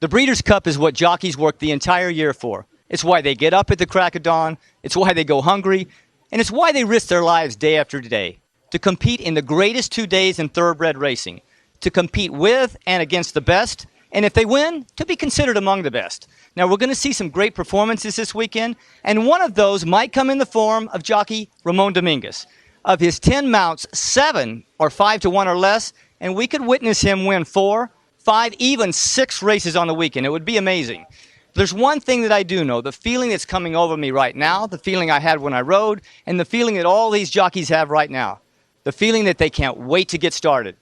The Breeders' Cup is what jockeys work the entire year for. It's why they get up at the crack of dawn, it's why they go hungry, and it's why they risk their lives day after day. To compete in the greatest 2 days in thoroughbred racing. To compete with and against the best, and if they win, to be considered among the best. Now, we're going to see some great performances this weekend, and one of those might come in the form of jockey Ramon Dominguez. Of his 10 mounts, 7 are 5-1 or less, and we could witness him win 4, 5, even 6 races on the weekend. It would be amazing. There's one thing that I do know, the feeling that's coming over me right now, the feeling I had when I rode, and the feeling that all these jockeys have right now. The feeling that they can't wait to get started.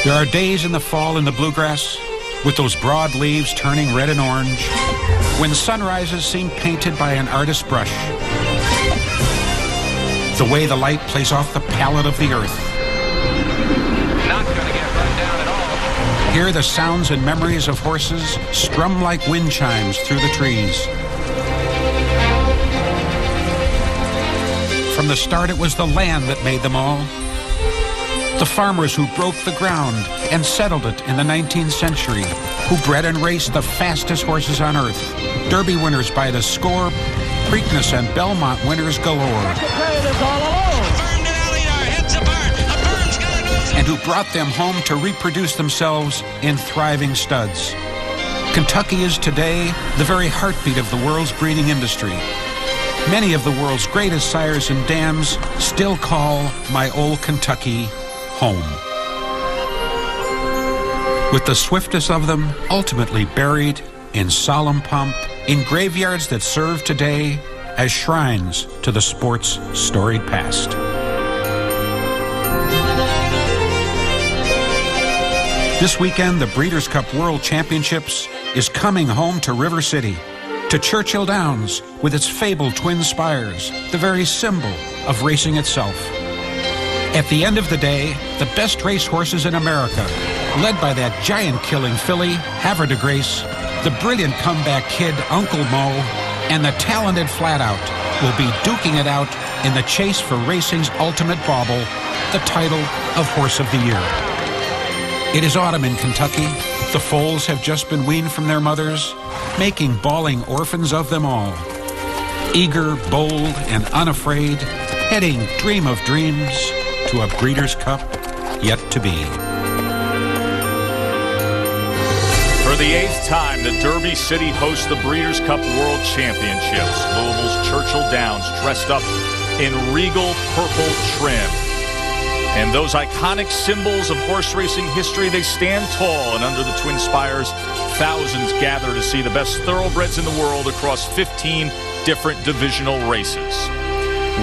There are days in the fall in the bluegrass, with those broad leaves turning red and orange, when sunrises seem painted by an artist's brush. The way the light plays off the palette of the earth. Not gonna get run down at all. Hear the sounds and memories of horses strum like wind chimes through the trees. From the start, it was the land that made them all. The farmers who broke the ground and settled it in the 19th century, who bred and raced the fastest horses on earth. Derby winners by the score, Preakness and Belmont winners galore. And who brought them home to reproduce themselves in thriving studs. Kentucky is today the very heartbeat of the world's breeding industry. Many of the world's greatest sires and dams still call my old Kentucky home. With the swiftest of them ultimately buried in solemn pomp in graveyards that serve today as shrines to the sport's storied past. This weekend, the Breeders' Cup World Championships is coming home to River City, to Churchill Downs with its fabled twin spires, the very symbol of racing itself. At the end of the day, the best racehorses in America, led by that giant-killing filly, Havre de Grace, the brilliant comeback kid, Uncle Mo, and the talented Flat-Out, will be duking it out in the chase for racing's ultimate bauble, the title of Horse of the Year. It is autumn in Kentucky. The foals have just been weaned from their mothers, making bawling orphans of them all. Eager, bold, and unafraid, heading dream of dreams to a Breeders' Cup yet to be. For the 8th time, the Derby City hosts the Breeders' Cup World Championships. Louisville's Churchill Downs dressed up in regal purple trim. And those iconic symbols of horse racing history, they stand tall, and under the twin spires, thousands gather to see the best thoroughbreds in the world across 15 different divisional races.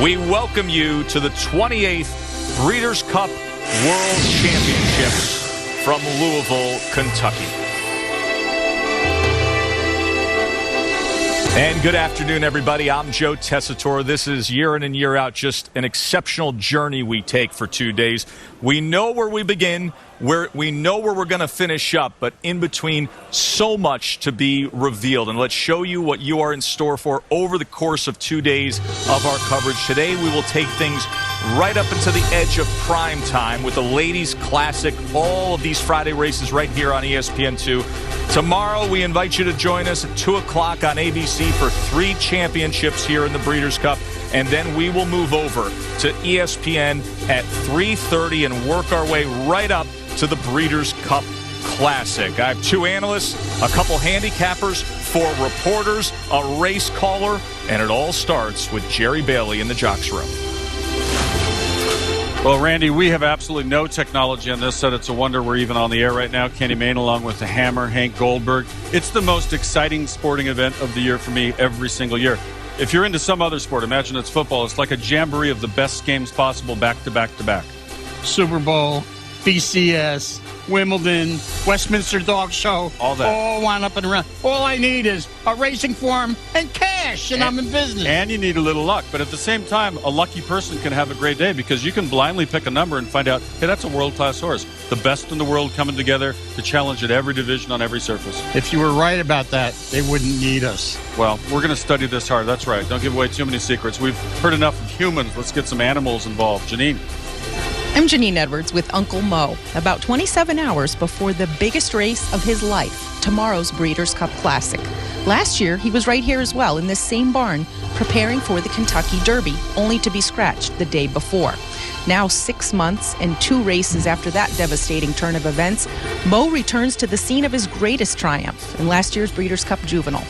We welcome you to the 28th Breeders' Cup World Championships from Louisville, Kentucky. And good afternoon, everybody. I'm Joe Tessitore. This is year in and year out just an exceptional journey we take for 2 days. We know where we begin, we know where we're going to finish up, but in between, so much to be revealed. And let's show you what you are in store for over the course of 2 days of our coverage. Today, we will take things right up into the edge of prime time with the Ladies Classic, all of these Friday races right here on ESPN2. Tomorrow, we invite you to join us at 2 o'clock on ABC for 3 championships here in the Breeders' Cup. And then we will move over to ESPN at 3:30 and work our way right up to the Breeders' Cup Classic. I have 2 analysts, a couple handicappers, 4 reporters, a race caller, and it all starts with Jerry Bailey in the Jocks Room. Well, Randy, we have absolutely no technology on this set. It's a wonder we're even on the air right now. Kenny Mayne along with the Hammer, Hank Goldberg. It's the most exciting sporting event of the year for me every single year. If you're into some other sport, imagine it's football. It's like a jamboree of the best games possible back to back to back. Super Bowl, BCS, Wimbledon, Westminster Dog Show. All that. All wound up and around. All I need is a racing form and cash, and I'm in business. And you need a little luck. But at the same time, a lucky person can have a great day because you can blindly pick a number and find out, hey, that's a world-class horse. The best in the world coming together to challenge at every division on every surface. If you were right about that, they wouldn't need us. Well, we're going to study this hard. That's right. Don't give away too many secrets. We've heard enough of humans. Let's get some animals involved. Janine. I'm Janine Edwards with Uncle Mo. About 27 hours before the biggest race of his life, tomorrow's Breeders' Cup Classic. Last year, he was right here as well in this same barn, preparing for the Kentucky Derby, only to be scratched the day before. Now 6 months and 2 races after that devastating turn of events, Mo returns to the scene of his greatest triumph in last year's Breeders' Cup Juvenile.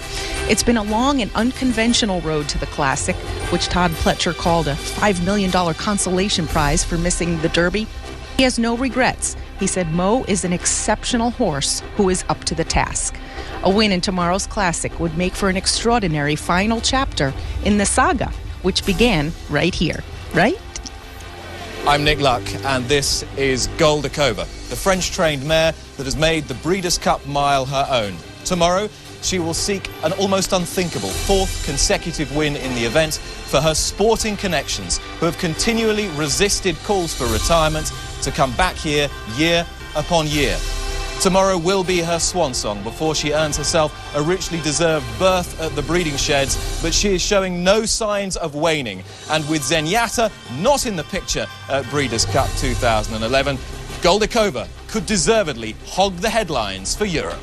It's been a long and unconventional road to the Classic, which Todd Pletcher called a $5 million consolation prize for missing the Derby. He has no regrets. He said Mo is an exceptional horse who is up to the task. A win in tomorrow's Classic would make for an extraordinary final chapter in the saga, which began right here, right? I'm Nick Luck, and this is Goldacova, the French-trained mare that has made the Breeders' Cup Mile her own. Tomorrow, she will seek an almost unthinkable 4th consecutive win in the event for her sporting connections, who have continually resisted calls for retirement to come back here year upon year. Tomorrow will be her swan song before she earns herself a richly deserved berth at the breeding sheds, but she is showing no signs of waning. And with Zenyatta not in the picture at Breeders' Cup 2011, Goldacova could deservedly hog the headlines for Europe.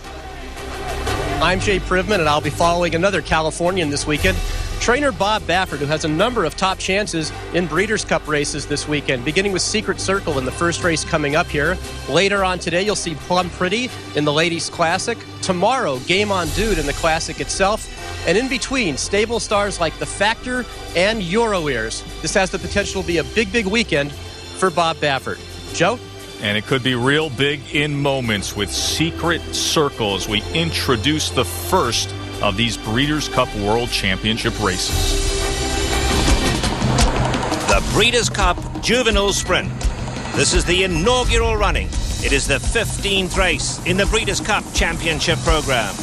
I'm Jay Privman, and I'll be following another Californian this weekend. Trainer Bob Baffert, who has a number of top chances in Breeders' Cup races this weekend, beginning with Secret Circle in the first race coming up here. Later on today, you'll see Plum Pretty in the Ladies' Classic. Tomorrow, Game On Dude in the Classic itself. And in between, stable stars like The Factor and Euro Ears. This has the potential to be a big, big weekend for Bob Baffert. Joe? And it could be real big in moments with Secret Circle as we introduce the first of these Breeders' Cup World Championship races. The Breeders' Cup Juvenile Sprint. This is the inaugural running. It is the 15th race in the Breeders' Cup Championship program.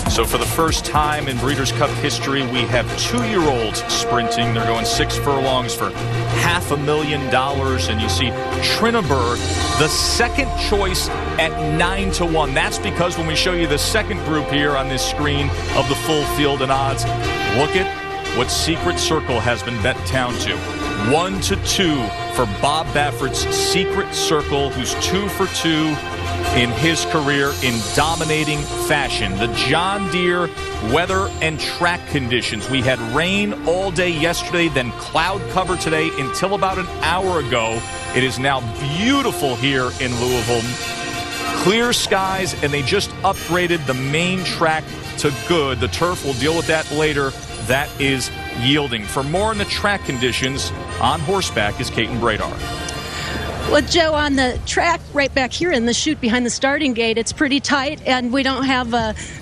So for the first time in Breeders' Cup history, we have 2-year-olds sprinting. They're going 6 furlongs for $500,000. And you see Trinnaberg, the second choice at 9-1. That's because when we show you the second group here on this screen of the full field and odds, look at what Secret Circle has been bet down to. 1-2 for Bob Baffert's Secret Circle, who's 2 for 2 in his career in dominating fashion. The John Deere weather and track conditions. We had rain all day yesterday, then cloud cover today until about an hour ago. It is now beautiful here in Louisville. Clear skies, and they just upgraded the main track to good. The turf, will deal with that later. That is yielding. For more on the track conditions, on horseback is Caton Bradar. Well, Joe, on the track right back here in the chute behind the starting gate, it's pretty tight, and we don't have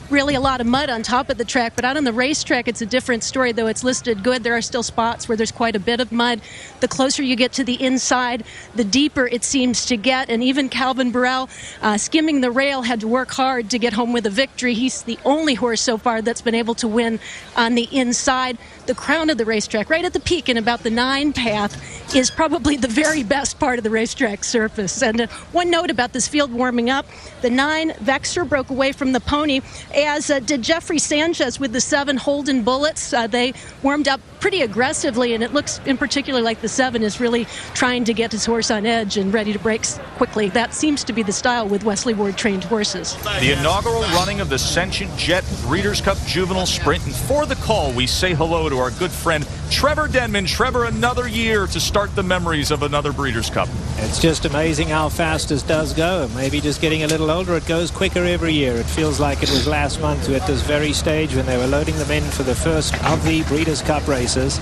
really a lot of mud on top of the track. But out on the racetrack, it's a different story, though it's listed good. There are still spots where there's quite a bit of mud. The closer you get to the inside, the deeper it seems to get. And even Calvin Burrell, skimming the rail, had to work hard to get home with a victory. He's the only horse so far that's been able to win on the inside. The crown of the racetrack, right at the peak and about the 9 path, is probably the very best part of the racetrack surface. And one note about this field warming up, the 9, Vexer broke away from the pony, as did Jeffrey Sanchez with the 7 Holden Bullets. They warmed up pretty aggressively, and it looks in particular like the 7 is really trying to get his horse on edge and ready to break quickly. That seems to be the style with Wesley Ward trained horses. The inaugural running of the Sentient Jet Breeders' Cup Juvenile Sprint. And for the call, we say hello to our good friend Trevor Denman. Trevor, another year to start the memories of another Breeders' Cup. It's just amazing how fast this does go. Maybe just getting a little older, it goes quicker every year. It feels like it was last month at this very stage when they were loading them in for the first of the Breeders' Cup races.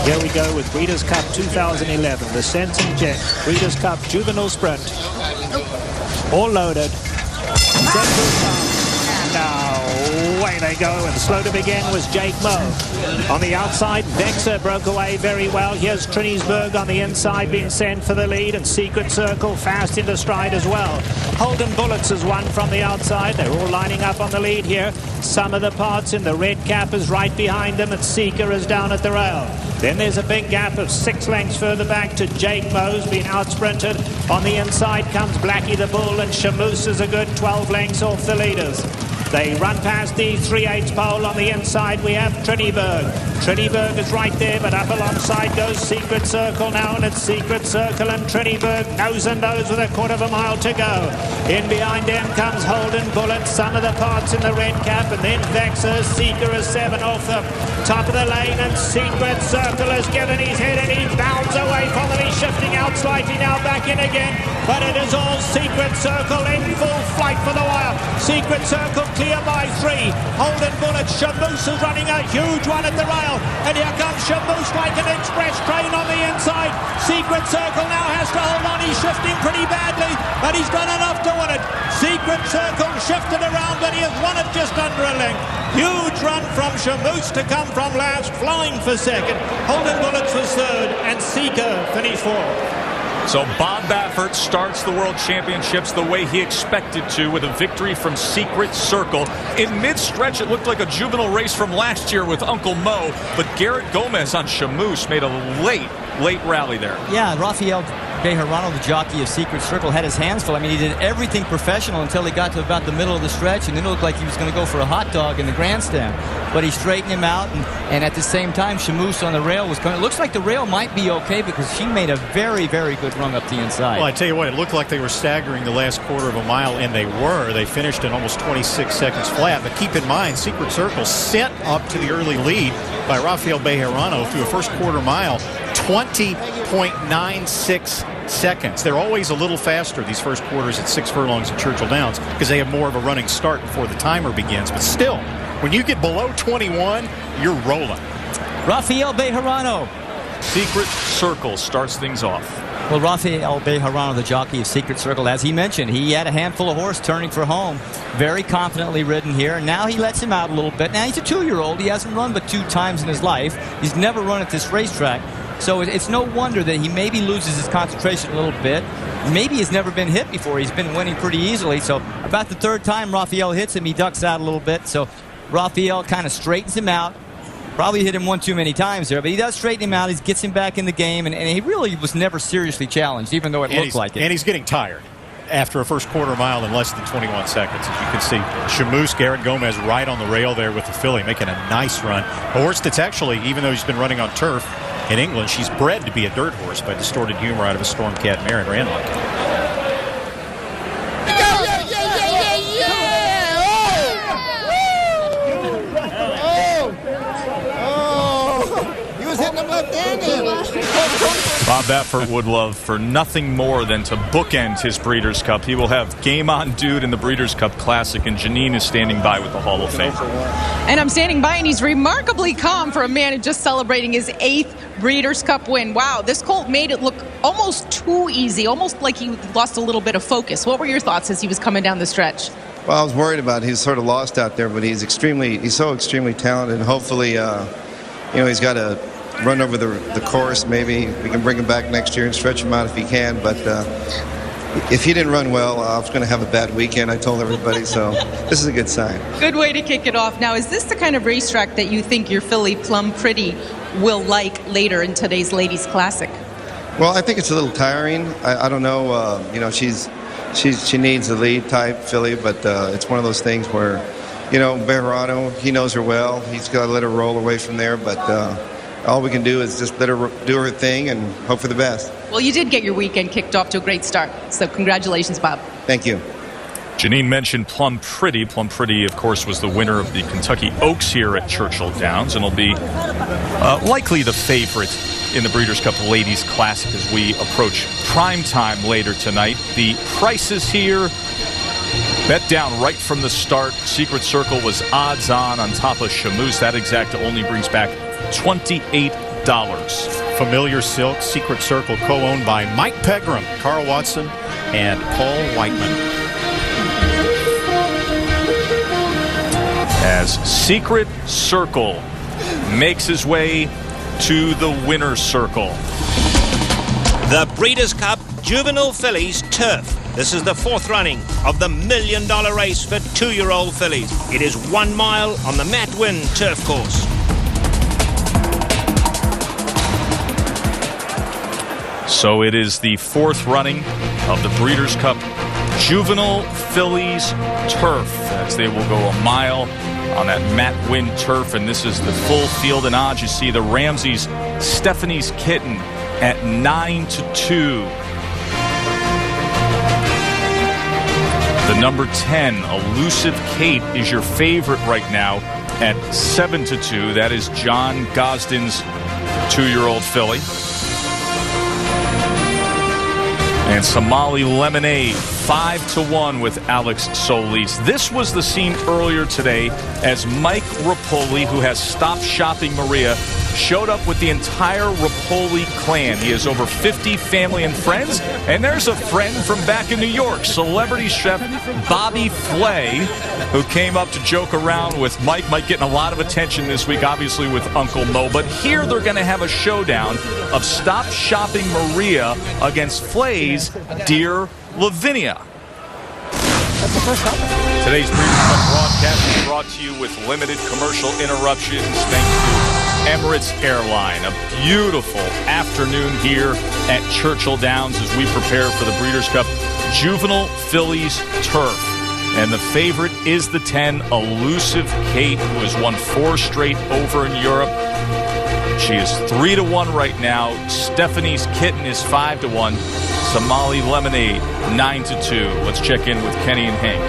Here we go with Breeders' Cup 2011, the Sentient Jet Breeders' Cup Juvenile Sprint. All loaded. Now, away they go, and slow to begin was Jake Moe. On the outside, Vexer broke away very well. Here's Trinisberg on the inside being sent for the lead, and Secret Circle fast into stride as well. Holden Bullets is one from the outside. They're all lining up on the lead here. Some of the parts in the red cap is right behind them, and Seeker is down at the rail. Then there's a big gap of 6 lengths further back to Jake Moe's being out-sprinted. On the inside comes Blackie the Bull, and Shamoose is a good 12 lengths off the leaders. They run past the 3/8 pole. On the inside we have Triniberg. Trinnyberg is right there, but up alongside goes Secret Circle now, and it's Secret Circle and Trinnyberg nose and nose with a quarter of a mile to go. In behind them comes Holden Bullet, son of the parts in the red cap, and then Vexer. Seeker is 7 off the top of the lane, and Secret Circle has given his head, and he bounds away from them. He's shifting out slightly now, back in again, but it is all Secret Circle in full flight for the wire. Secret Circle clear by 3. Holden Bullet, Shamoose is running a huge one at the rail, and here comes Shamoose like an express train on the inside. Secret Circle now has to hold on. He's shifting pretty badly, but he's done enough to win it. Secret Circle shifted around, but he has won it just under a length. Huge run from Shamoose to come from last, flying for second. Holden Bullets was third, and Seeker finished fourth. So Bob Baffert starts the World Championships the way he expected to, with a victory from Secret Circle. In mid-stretch, it looked like a juvenile race from last year with Uncle Mo, but Garrett Gomez on Shamoose made a late rally there. Yeah, Rafael Bejarano, the jockey of Secret Circle, had his hands full. I mean, he did everything professional until he got to about the middle of the stretch, and then it looked like he was going to go for a hot dog in the grandstand. But he straightened him out, and at the same time, Shamoose on the rail was coming. It looks like the rail might be okay because she made a very, very good run up the inside. Well, I tell you what, it looked like they were staggering the last quarter of a mile, and they were. They finished in almost 26 seconds flat. But keep in mind, Secret Circle sent up to the early lead by Rafael Bejarano through a first quarter mile, 20.96 seconds. They're always a little faster, these first quarters at 6 furlongs at Churchill Downs, because they have more of a running start before the timer begins. But still, when you get below 21, you're rolling. Rafael Bejarano. Secret Circle starts things off. Well, Rafael Bejarano, the jockey of Secret Circle, as he mentioned, he had a handful of horse turning for home. Very confidently ridden here, and now he lets him out a little bit. Now, he's a 2-year-old. He hasn't run but 2 times in his life. He's never run at this racetrack. So it's no wonder that he maybe loses his concentration a little bit. Maybe he's never been hit before. He's been winning pretty easily. So about the 3rd time Rafael hits him, he ducks out a little bit. So Rafael kind of straightens him out. Probably hit him one too many times there, but he does straighten him out. He gets him back in the game, and he really was never seriously challenged, even though it looked like it. And he's getting tired after a first quarter mile in less than 21 seconds. As you can see, Shamoose, Garrett Gomez right on the rail there with the filly, making a nice run. A horse that's actually, even though he's been running on turf in England, she's bred to be a dirt horse by Distorted Humor out of a Stormcat mare and ran like it. Bob Baffert would love for nothing more than to bookend his Breeders' Cup. He will have Game On Dude in the Breeders' Cup Classic, and Janine is standing by with the Hall of Fame. And I'm standing by, and he's remarkably calm for a man who's just celebrating his 8th Breeders' Cup win. Wow, this colt made it look almost too easy, almost like he lost a little bit of focus. What were your thoughts as he was coming down the stretch? Well, I was worried about it. He's sort of lost out there, but he's so extremely talented, and hopefully, he's got a run over the course. Maybe we can bring him back next year and stretch him out if he can. But if he didn't run well, I was going to have a bad weekend, I told everybody. So this is a good sign. Good way to kick it off. Now, is this the kind of racetrack that you think your filly Plum Pretty will like later in today's Ladies Classic? Well, I think it's a little tiring. I don't know. She needs a lead type filly, but it's one of those things where, Bejarano, he knows her well. He's got to let her roll away from there, but all we can do is just let her do her thing and hope for the best. Well, you did get your weekend kicked off to a great start, so congratulations, Bob. Thank you. Janine mentioned Plum Pretty. Plum Pretty, of course, was the winner of the Kentucky Oaks here at Churchill Downs, and will be likely the favorite in the Breeders' Cup Ladies Classic as we approach prime time later tonight. The prices here, bet down right from the start. Secret Circle was odds on top of Shamoose. That exacta only brings back $28. Familiar Silk, Secret Circle, co-owned by Mike Pegram, Carl Watson, and Paul Whiteman. As Secret Circle makes his way to the winner's circle. The Breeders' Cup Juvenile Fillies Turf. This is the 4th running of the $1 million race for 2-year-old fillies. It is 1 mile on the Matt Wynn turf course. So it is the 4th running of the Breeders' Cup Juvenile Fillies turf, as they will go a mile on that Matt Wynn turf. And this is the full field and odds. You see the Ramsey's Stephanie's Kitten at 9-2. The number 10, Elusive Kate, is your favorite right now at 7-2. That is John Gosden's 2-year-old filly. And Somali Lemonade, 5-1 with Alex Solis. This was the scene earlier today as Mike Rapoli, who has stopped shopping Maria, showed up with the entire Rapoli clan. He has over 50 family and friends, and there's a friend from back in New York, celebrity chef Bobby Flay, who came up to joke around with Mike. Mike getting a lot of attention this week, obviously, with Uncle Mo. But here they're going to have a showdown of Stop Shopping Maria against Flay's Dear Lavinia. That's the first time. Today's Breeders' Cup broadcast is brought to you with limited commercial interruptions thanks to Emirates Airline. A beautiful afternoon here at Churchill Downs as we prepare for the Breeders' Cup Juvenile Fillies turf. And the favorite is the 10, Elusive Kate, who has won 4 straight over in Europe. She is 3-1 right now. Stephanie's Kitten is 5-1. Somali Lemonade, 9-2. Let's check in with Kenny and Hank.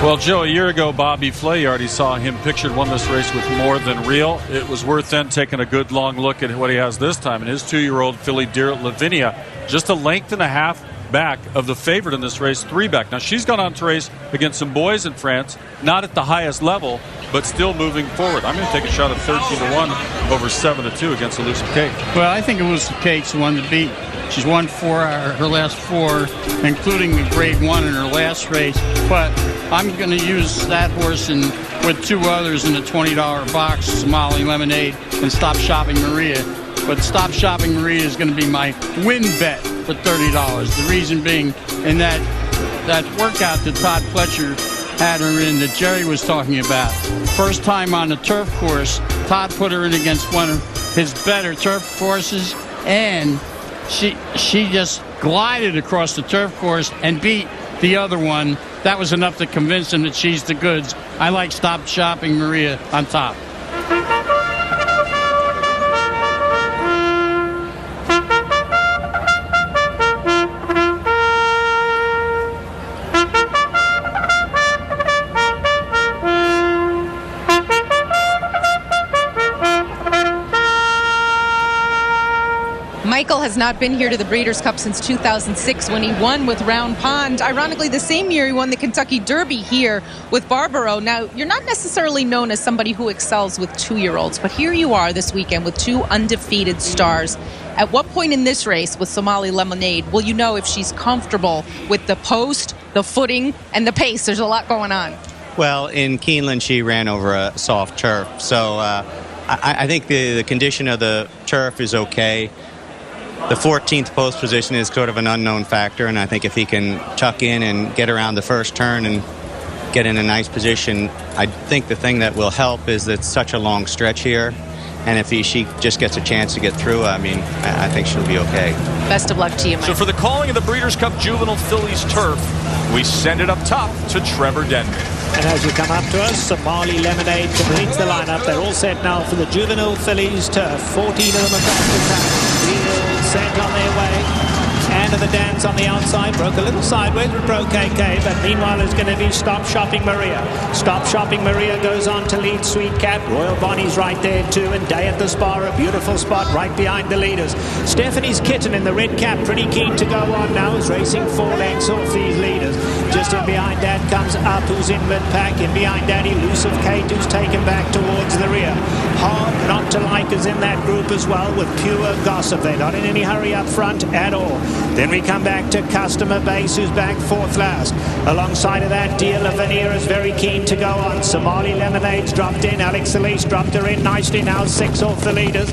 Well, Joe, a year ago, Bobby Flay, you already saw him pictured, won this race with more than real. It was worth then taking a good long look at what he has this time. And his 2-year-old filly, Dear Lavinia, just a length and a half back of the favorite in this race, 3 back. Now, she's gone on to race against some boys in France, not at the highest level, but still moving forward. I'm going to take a shot at 13-1 over 7-2 against Elusive Kate. Well, I think Elusive Kate's the one to beat. She's won her last 4, including the grade 1 in her last race. But I'm going to use that horse with 2 others in the $20 box, Somali Lemonade and Stop Shopping Maria. But Stop Shopping Maria is going to be my win bet for $30. The reason being, in that workout that Todd Fletcher had her in that Jerry was talking about, first time on the turf course, Todd put her in against one of his better turf courses, and she just glided across the turf course and beat the other one. That was enough to convince him that she's the goods. I like Stop Shopping Maria on top. Michael has not been here to the Breeders' Cup since 2006 when he won with Round Pond. Ironically, the same year he won the Kentucky Derby here with Barbaro. Now, you're not necessarily known as somebody who excels with 2-year-olds, but here you are this weekend with 2 undefeated stars. At what point in this race with Somali Lemonade will you know if she's comfortable with the post, the footing, and the pace? There's a lot going on. Well, in Keeneland, she ran over a soft turf, so I think the condition of the turf is okay. The 14th post position is sort of an unknown factor, and I think if he can tuck in and get around the first turn and get in a nice position, I think the thing that will help is that it's such a long stretch here, and if she just gets a chance to get through, I mean, I think she'll be okay. Best of luck to you, Mike. So for the calling of the Breeders' Cup Juvenile Fillies turf, we send it up top to Trevor Denman. And as you come up to us, Somali Lemonade completes the lineup. They're all set now for the Juvenile Fillies turf. 14 of them across the track. Wheels set on their way. End of the dance on the outside. Broke a little sideways, but broke KK. But meanwhile, it's going to be Stop Shopping Maria. Stop Shopping Maria goes on to lead Sweet Cat. Royal Bonnie's right there too. And Day at the Spa, a beautiful spot right behind the leaders. Stephanie's Kitten in the red cap, pretty keen to go on now. Is racing 4 lengths off these leaders. Just in behind that comes Up, who's in mid-pack. In behind that, Elusive Kate, who's taken back towards the rear. Hard Not to Like is in that group as well with Pure Gossip. They're not in any hurry up front at all. Then we come back to Customer Base, who's back 4th last. Alongside of that, Dear Lavinia is very keen to go on. Somali Lemonade's dropped in. Alex Solis dropped her in nicely now, 6 off the leaders.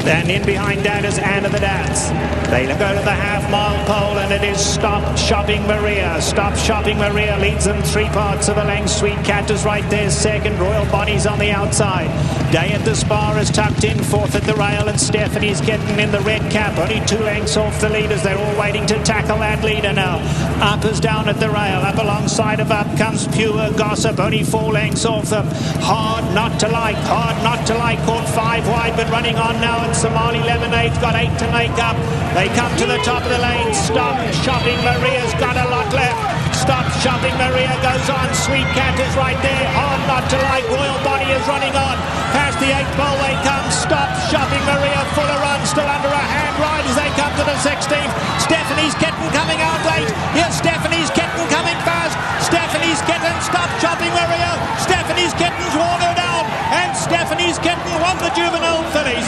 Then in behind that is Anna the Dance. They go to the half-mile pole, and it is Stop Shopping Maria. Stop Shopping Maria leads them 3 parts of a length. Sweet Cat is right there second. Royal Bonnie's on the outside. Day at the Spar is tucked in, fourth at the rail, and Stephanie's getting in the red cap. Only 2 lengths off the leaders. They're all waiting to tackle that leader now. Up is down at the rail. Up alongside of Up comes Pure Gossip. Only 4 lengths off them. Hard Not to Like. Hard Not to Like caught 5 wide, but running on now. And Somali Lemonade's got 8 to make up. They come to the top of the lane. Stop Shopping Maria's got a lot left. Stop Shopping Maria goes on. Sweet Cat is right there. Hard Not to Like. Royal Body is running on. Past the 8th pole they come. Stop Shopping Maria. Fuller run still under a hand ride as they come to the 16th. Stephanie's Kitten coming out late. Here's Stephanie's Kitten coming fast. Stephanie's Kitten. Stop Shopping Maria. Stephanie's Kitten's worn her down. And Stephanie's Kitten won the Juvenile Fillies.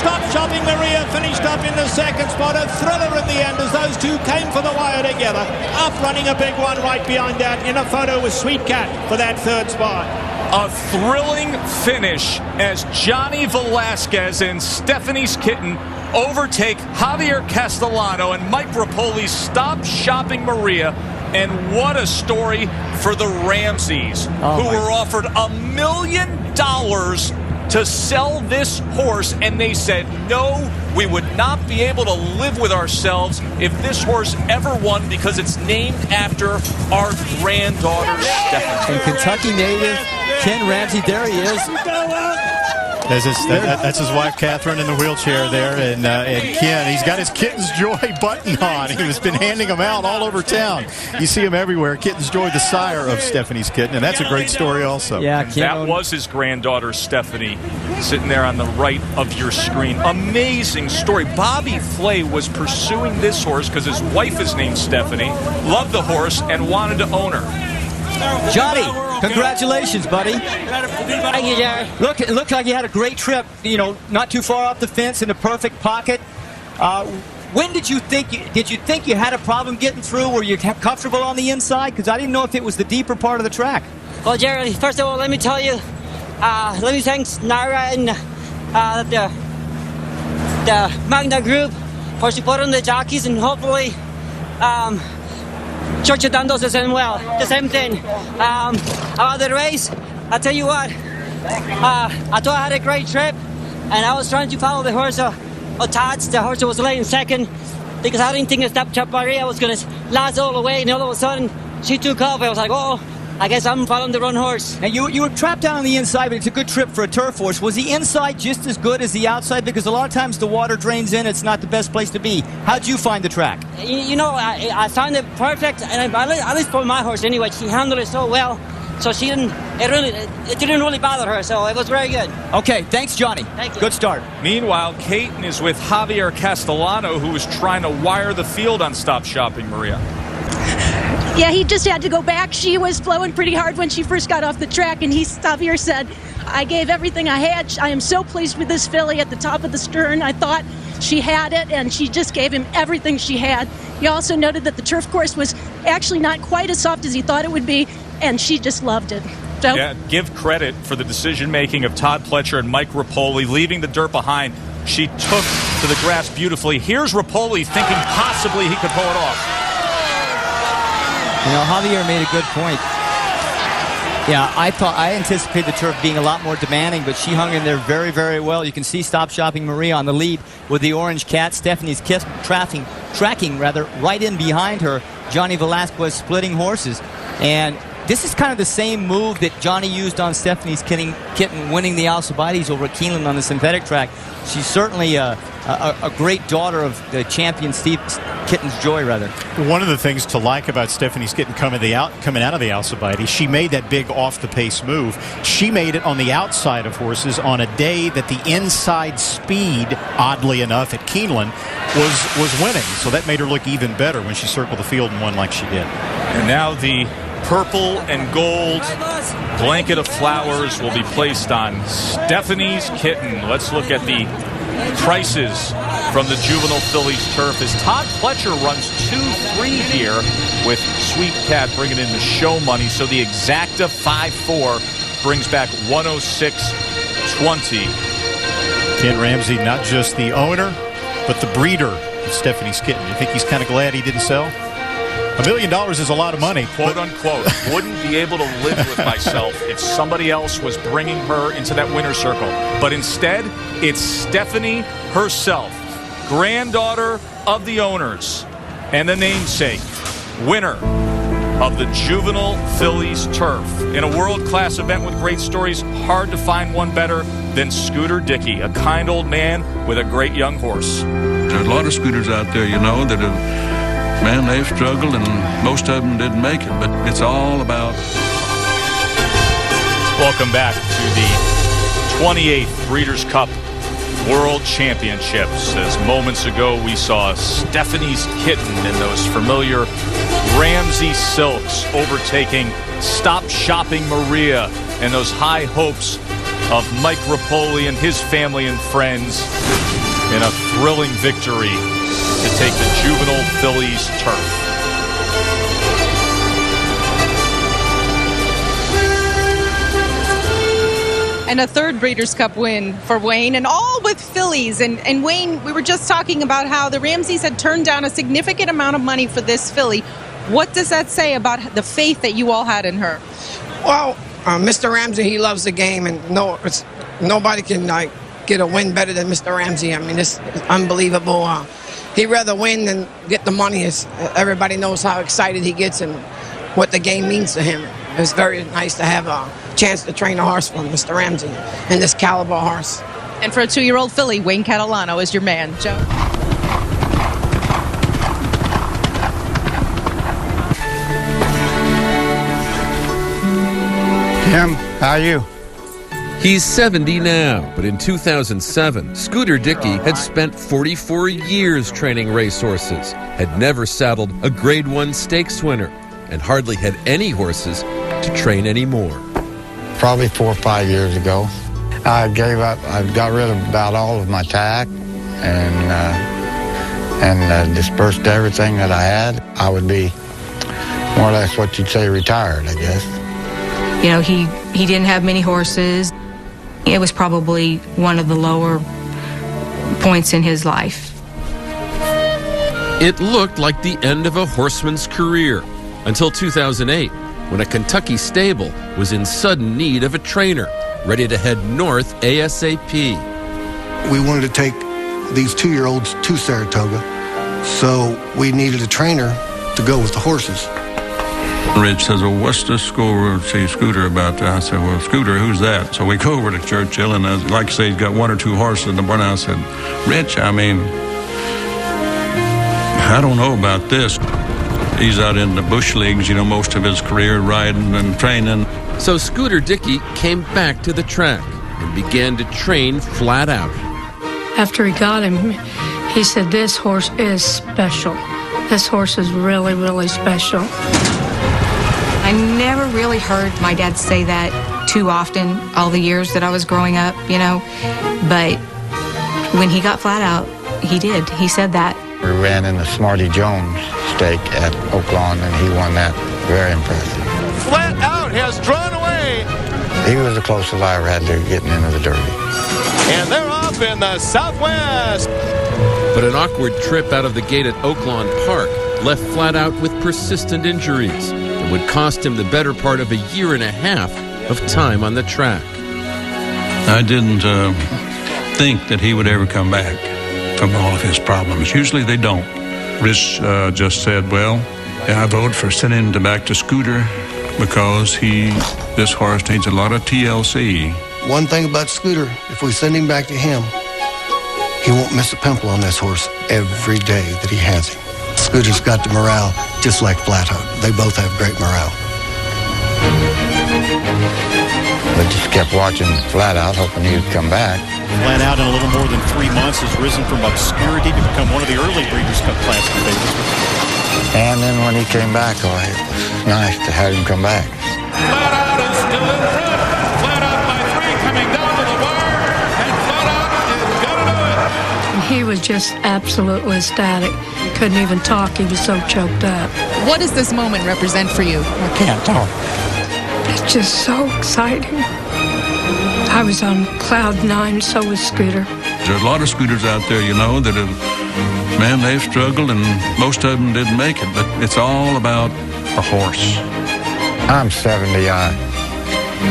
Stop Shopping Maria finished up in the second spot. A thriller in the end as those two came for the wire together. Up running a big one right behind that in a photo with Sweet Cat for that third spot. A thrilling finish as Johnny Velasquez and Stephanie's Kitten overtake Javier Castellano and Mike Rapoli's Stop Shopping Maria. And what a story for the Ramseys, who were offered $1 million to sell this horse, and they said no, we would not be able to live with ourselves if this horse ever won because it's named after our granddaughter Stephanie. And Kentucky native Ken Ramsey, there he is. That's his wife, Catherine, in the wheelchair there. And Ken, he's got his Kitten's Joy button on. He's been handing them out all over town. You see him everywhere. Kitten's Joy, the sire of Stephanie's Kitten. And that's a great story also. Yeah, that was his granddaughter, Stephanie, sitting there on the right of your screen. Amazing story. Bobby Flay was pursuing this horse because his wife is named Stephanie, loved the horse, and wanted to own her. Johnny, congratulations, buddy. Thank you, Jerry. Look, it looked like you had a great trip. You know, not too far off the fence in a perfect pocket. When did you think you had a problem getting through? Were you comfortable on the inside? Because I didn't know if it was the deeper part of the track. Well, Jerry, first of all, let me tell you, let me thank Naira and the Magna Group for supporting the jockeys, and hopefully Churchill done those the same thing. About the race, I tell you what, I thought I had a great trip, and I was trying to follow the horse attached. The horse was late in second because I didn't think the Stop Chop Maria was going to last all the way, and all of a sudden she took off. I was like, oh, I guess I'm following the wrong horse. And you were trapped down on the inside, but it's a good trip for a turf horse. Was the inside just as good as the outside? Because a lot of times the water drains in. It's not the best place to be. How'd you find the track? You know, I found it perfect, and at least for my horse anyway. She handled it so well, so it didn't really bother her, so it was very good. Okay, thanks, Johnny. Thank you. Good start. Meanwhile, Caton is with Javier Castellano, who was trying to wire the field on Stop Shopping Maria. Yeah, he just had to go back. She was flowing pretty hard when she first got off the track, and Javier said, I gave everything I had. I am so pleased with this filly at the top of the stern. I thought she had it, and she just gave him everything she had. He also noted that the turf course was actually not quite as soft as he thought it would be, and she just loved it. So, yeah, give credit for the decision-making of Todd Pletcher and Mike Rapoli, leaving the dirt behind. She took to the grass beautifully. Here's Rapoli thinking possibly he could pull it off. You know, Javier made a good point. Yeah, I anticipated the turf being a lot more demanding, but she hung in there very, very well. You can see Stop Shopping Maria on the lead with the orange cat. Stephanie's tracking right in behind her. Johnny Velasquez splitting horses. And this is kind of the same move that Johnny used on Stephanie's Kitten winning the Alcibiades over at Keeneland on the synthetic track. She's certainly a great daughter of the champion Kitten's Joy, rather. One of the things to like about Stephanie's Kitten coming out of the Alcibiades, she made that big off-the-pace move. She made it on the outside of horses on a day that the inside speed, oddly enough, at Keeneland was winning. So that made her look even better when she circled the field and won like she did. And now the purple and gold blanket of flowers will be placed on Stephanie's Kitten. Let's look at the prices from the Juvenile Fillies turf as Todd Pletcher runs 2-3 here with Sweet Cat bringing in the show money. So the exacta 5-4 brings back 106.20. Ken Ramsey, not just the owner, but the breeder of Stephanie's Kitten. You think he's kind of glad he didn't sell? $1 million is a lot of money. Quote unquote, wouldn't be able to live with myself if somebody else was bringing her into that winner's circle. But instead, it's Stephanie herself, granddaughter of the owners and the namesake, winner of the Juvenile Fillies turf. In a world-class event with great stories, hard to find one better than Scooter Dicki, a kind old man with a great young horse. There's a lot of scooters out there, you know, that have, man, they've struggled and most of them didn't make it, but it's all about... Welcome back to the 28th Breeders' Cup World Championships. As moments ago we saw Stephanie's Kitten in those familiar Ramsey silks overtaking Stop Shopping Maria and those high hopes of Mike Rapoli and his family and friends in a thrilling victory to take the Juvenile Fillies turf. And a third Breeders' Cup win for Wayne, and all with fillies. And Wayne, we were just talking about how the Ramseys had turned down a significant amount of money for this filly. What does that say about the faith that you all had in her? Well, Mr. Ramsey, he loves the game, and nobody can get a win better than Mr. Ramsey. I mean, it's unbelievable. He'd rather win than get the money. Everybody knows how excited he gets and what the game means to him. It's very nice to have a chance to train a horse from Mr. Ramsey and this caliber horse. And for a 2-year-old filly, Wayne Catalano is your man. Joe? Tim, how are you? He's 70 now, but in 2007, Scooter Dicki had spent 44 years training racehorses, had never saddled a Grade 1 stakes winner, and hardly had any horses to train anymore. Probably 4 or 5 years ago. I gave up. I got rid of about all of my tack and dispersed everything that I had. I would be more or less what you'd say retired, I guess. You know, he didn't have many horses. It was probably one of the lower points in his life. It looked like the end of a horseman's career until 2008, when a Kentucky stable was in sudden need of a trainer, ready to head north ASAP. We wanted to take these 2-year-olds to Saratoga, so we needed a trainer to go with the horses. Rich says, well, what's the score, see, Scooter about that? I said, well, Scooter, who's that? So we go over to Churchill, and like I say, he's got 1 or 2 horses in the barn. I said, Rich, I mean, I don't know about this. He's out in the bush leagues, you know, most of his career riding and training. So Scooter Dicki came back to the track and began to train flat out. After he got him, he said, this horse is special. This horse is really, really special. I never really heard my dad say that too often all the years that I was growing up, you know. But when he got flat out, he did. He said that. We ran in the Smarty Jones stake at Oaklawn, and he won that. Very impressive. Flat out has drawn away. He was the closest I ever had to getting into the Derby. And they're off in the Southwest. But an awkward trip out of the gate at Oaklawn Park left flat out with persistent injuries that would cost him the better part of 1.5 years of time on the track. I didn't think that he would ever come back from all of his problems. Usually they don't. Rich just said, well, I vote for sending him back to Scooter because this horse needs a lot of TLC. One thing about Scooter, if we send him back to him, he won't miss a pimple on this horse every day that he has him. Scooter's got the morale just like Flatheart. They both have great morale. We just kept watching Flat Out, hoping he would come back. Flat Out in a little more than 3 months has risen from obscurity to become one of the early Breeders' Cup Classic favorites. And then when he came back, it was nice to have him come back. Flat Out is still in front. Flat Out by 3 coming down to the wire. And Flat Out is going to do it. He was just absolutely ecstatic. Couldn't even talk. He was so choked up. What does this moment represent for you? I can't talk. It's just so exciting. I was on cloud 9, so was Scooter. There's a lot of scooters out there, you know, that have man, they've struggled, and most of them didn't make it, but it's all about the horse. I'm 70.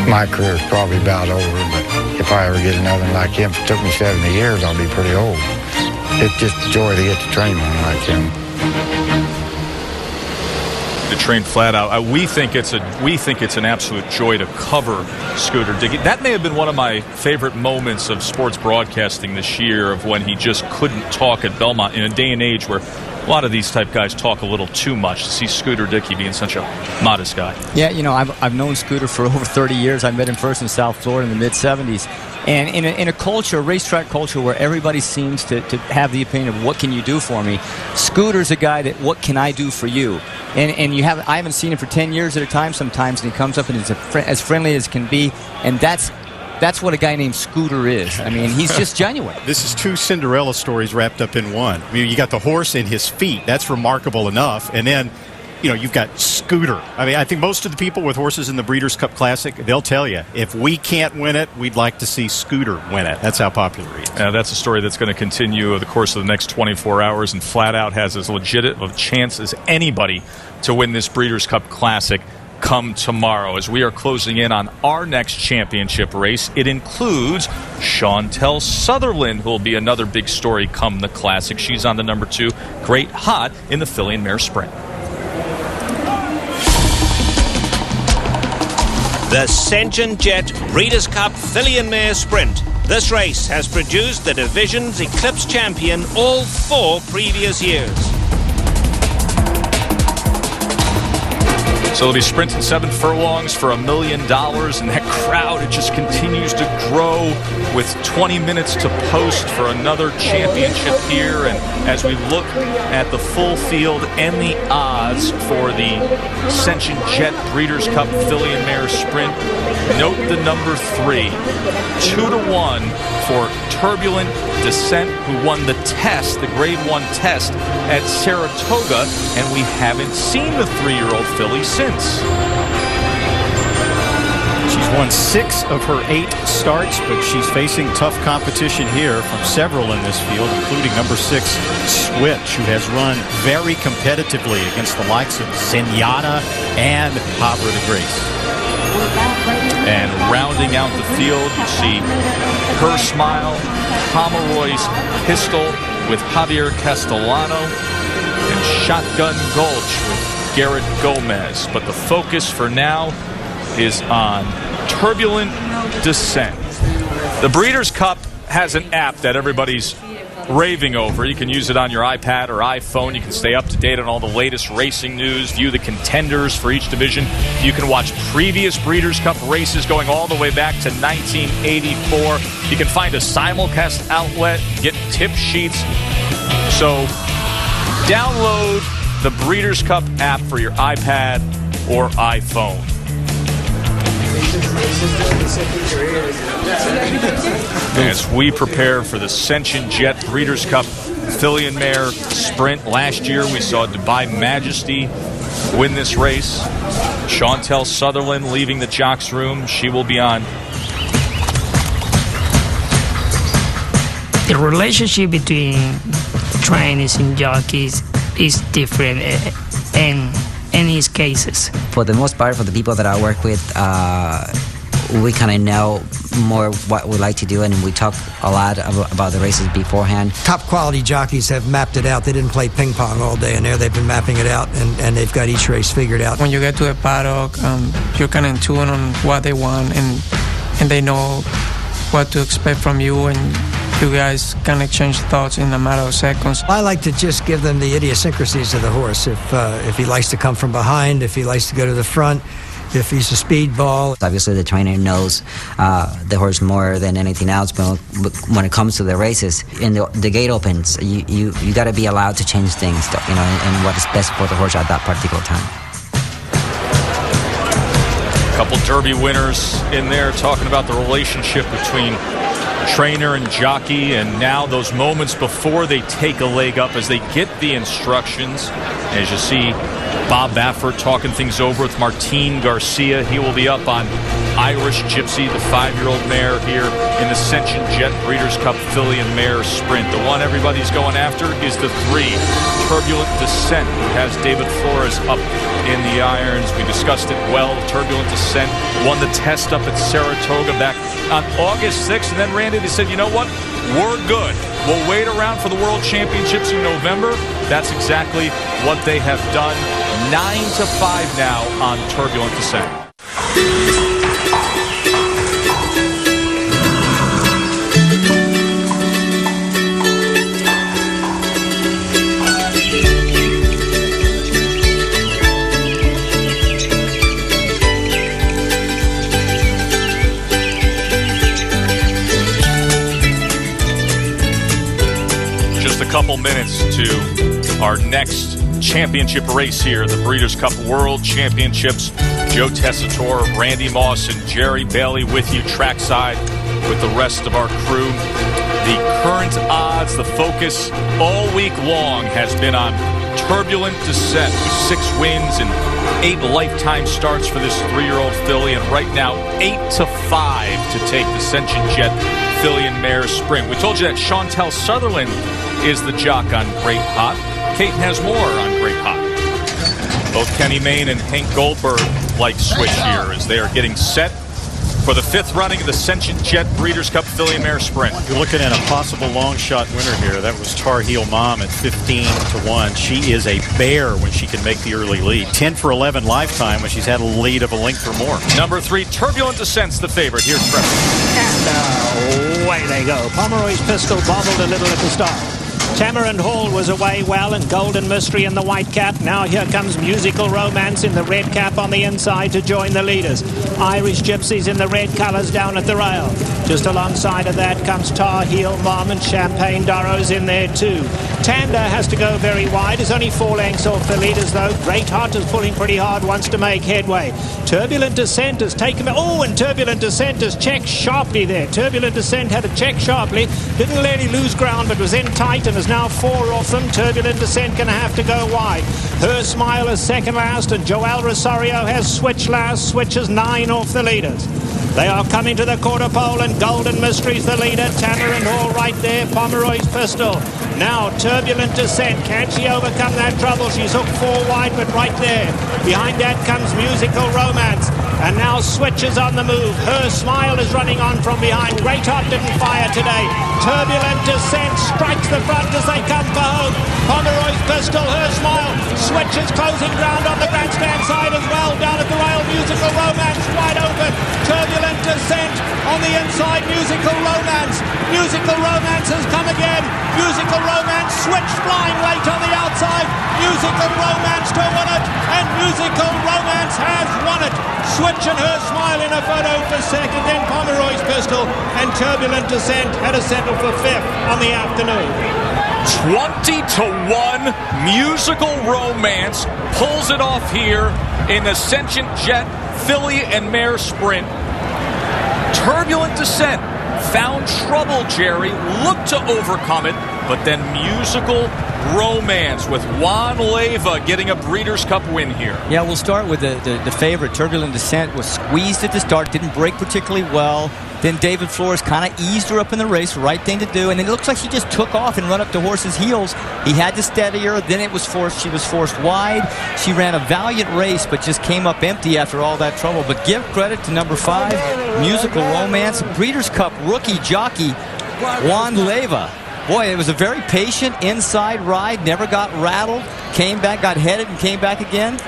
My career's probably about over, but if I ever get another one like him, if it took me 70 years, I'll be pretty old. It's just a joy to get to train one like him. To train flat out, we think it's an absolute joy to cover Scooter Dicki. That may have been one of my favorite moments of sports broadcasting this year, of when he just couldn't talk at Belmont in a day and age where a lot of these type guys talk a little too much. To see Scooter Dicki being such a modest guy. Yeah, I've known Scooter for over 30 years. I met him first in South Florida in the mid-'70s. And in a culture, racetrack culture, where everybody seems to have the opinion of what can you do for me, Scooter's a guy that what can I do for you? And I haven't seen him for 10 years at a time sometimes, and he comes up and is as friendly as can be, and that's what a guy named Scooter is. I mean, he's just genuine. This is two Cinderella stories wrapped up in one. I mean, you got the horse and his feet. That's remarkable enough. And then, you've got Scooter. I mean, I think most of the people with horses in the Breeders' Cup Classic, they'll tell you, if we can't win it, we'd like to see Scooter win it. That's how popular he is. That's a story that's going to continue over the course of the next 24 hours, and Flat Out has as legit of a chance as anybody to win this Breeders' Cup Classic come tomorrow. As we are closing in on our next championship race, it includes Chantel Sutherland, who will be another big story come the Classic. She's on the number 2, Great Hot, in the Filly and Mare Sprint. The Ascension Jet Breeders' Cup Filly and Mare Sprint. This race has produced the division's Eclipse champion all 4 previous years. So they'll be sprinting 7 furlongs for $1 million, and that crowd, it just continues to grow with 20 minutes to post for another championship here. And as we look at the full field and the odds for the Ascension Jet Breeders' Cup Filly and Mare Sprint, note the number 3, 2-1 for Turbulent Descent, who won the test, the Grade 1 test at Saratoga, and we haven't seen the 3-year-old filly since. She's won 6 of her 8 starts, but she's facing tough competition here from several in this field, including number 6, Switch, who has run very competitively against the likes of Zenyatta and Havre de Grace. And rounding out the field, you see Her Smile, Pomeroy's Pistol with Javier Castellano, and Shotgun Gulch with Garrett Gomez. But the focus for now is on Turbulent Descent. The Breeders' Cup has an app that everybody's raving over. You can use it on your iPad or iPhone. You can stay up to date on all the latest racing news, view the contenders for each division. You can watch previous Breeders' Cup races going all the way back to 1984. You can find a simulcast outlet, get tip sheets. So download the Breeders' Cup app for your iPad or iPhone. As we prepare for the Ascension Jet Breeders' Cup Filly and Mare Sprint, last year we saw Dubai Majesty win this race. Chantel Sutherland leaving the jocks room. She will be on. The relationship between trainers and jockeys is different in his cases. For the most part, for the people that I work with, we kind of know more what we like to do, and we talk a lot about the races beforehand. Top quality jockeys have mapped it out. They didn't play ping pong all day in there. They've been mapping it out, and they've got each race figured out. When you get to a paddock, you're kind of in tune on what they want, and they know what to expect from you, and you guys can exchange thoughts in a matter of seconds. I like to just give them the idiosyncrasies of the horse. If he likes to come from behind, if he likes to go to the front, if he's a speedball. Obviously, the trainer knows the horse more than anything else, but when it comes to the races, and the gate opens, you got to be allowed to change things, and what is best for the horse at that particular time. A couple Derby winners in there talking about the relationship between trainer and jockey, and now those moments before they take a leg up as they get the instructions. As you see Bob Baffert talking things over with Martine Garcia. He will be up on Irish Gypsy, the 5-year-old mare here in the Ascension Jet Breeders' Cup Filly and Mare Sprint. The one everybody's going after is the 3, Turbulent Descent, who has David Flores up in the irons. We discussed it well. Turbulent Descent won the test up at Saratoga back on August 6th, and then Randy, they said, you know what? We're good. We'll wait around for the World Championships in November. That's exactly what they have done. 9-5 now on Turbulent Descent. Couple minutes to our next championship race here, the Breeders' Cup World Championships. Joe Tessitore, Randy Moss, and Jerry Bailey with you trackside with the rest of our crew. The current odds, the focus all week long has been on Turbulent Descent with 6 wins and 8 lifetime starts for this 3-year-old filly, and right now 8-5 to take the Ascension Jet Filly and Mare Sprint. We told you that Chantel Sutherland is the jock on Great Hot. Caton has more on Great Hot. Both Kenny Mayne and Hank Goldberg like switch here as they are getting set for the 5th running of the Ascension Jet Breeders' Cup Filly and Mare Sprint. You're looking at a possible long shot winner here. That was Tar Heel Mom at 15-1. She is a bear when she can make the early lead. 10-for-11 lifetime when she's had a lead of a length or more. Number 3, Turbulent Descent's the favorite. Here's Trevor. And away they go. Pomeroy's Pistol bobbled a little at the start. Tamarind Hall was away well, and Golden Mystery in the white cap. Now here comes Musical Romance in the red cap on the inside to join the leaders. Irish Gypsies in the red colours down at the rail. Just alongside of that comes Tar Heel Mom, and Champagne Dorro's in there too. Tanda has to go very wide. Is only 4 lengths off the leaders though. Great Hot is pulling pretty hard, wants to make headway. Turbulent Descent has taken... Oh, and Turbulent Descent has checked sharply there. Turbulent Descent had to check sharply. Didn't really lose ground, but was in tight and is now 4 off them. Turbulent Descent going to have to go wide. Her Smile is second last, and Joel Rosario has switched last. Switches 9 off the leaders. They are coming to the quarter pole, and Golden Mystery's the leader. Tamarind Hall right there. Pomeroy's Pistol. Now Turbulent Descent. Can she overcome that trouble? She's hooked 4 wide, but right there. Behind that comes Musical Romance. And now Switches on the move. Her Smile is running on from behind. Great Hot didn't fire today. Turbulent Descent strikes the front as they come for home. Pomeroy's Pistol, Her Smile. Switches closing ground on the grandstand side as well. Down at the rail, Musical Romance wide open. Turbulent Descent on the inside. Musical Romance. Musical Romance has come again. Musical Romance switched flying late on the outside. Musical Romance to win it, and Musical Romance has won it. Switch and Her Smile in a photo for second, then Pomeroy's Pistol, and Turbulent Descent had to settle for 5th on the afternoon. 20-1, Musical Romance pulls it off here in the Ascension Jet Filly and Mare Sprint. Turbulent Descent found trouble, Jerry, looked to overcome it, but then Musical Romance with Juan Leyva getting a Breeders' Cup win here. Yeah, we'll start with the favorite. Turbulent Descent was squeezed at the start, didn't break particularly well. Then David Flores kind of eased her up in the race, right thing to do. And then it looks like she just took off and run up to horse's heels. He had to steady her. Then it was forced. She was forced wide. She ran a valiant race, but just came up empty after all that trouble. But give credit to number 5, Musical Romance, Breeders' Cup rookie jockey Juan Leyva. Boy, it was a very patient inside ride. Never got rattled. Came back, got headed, and came back again.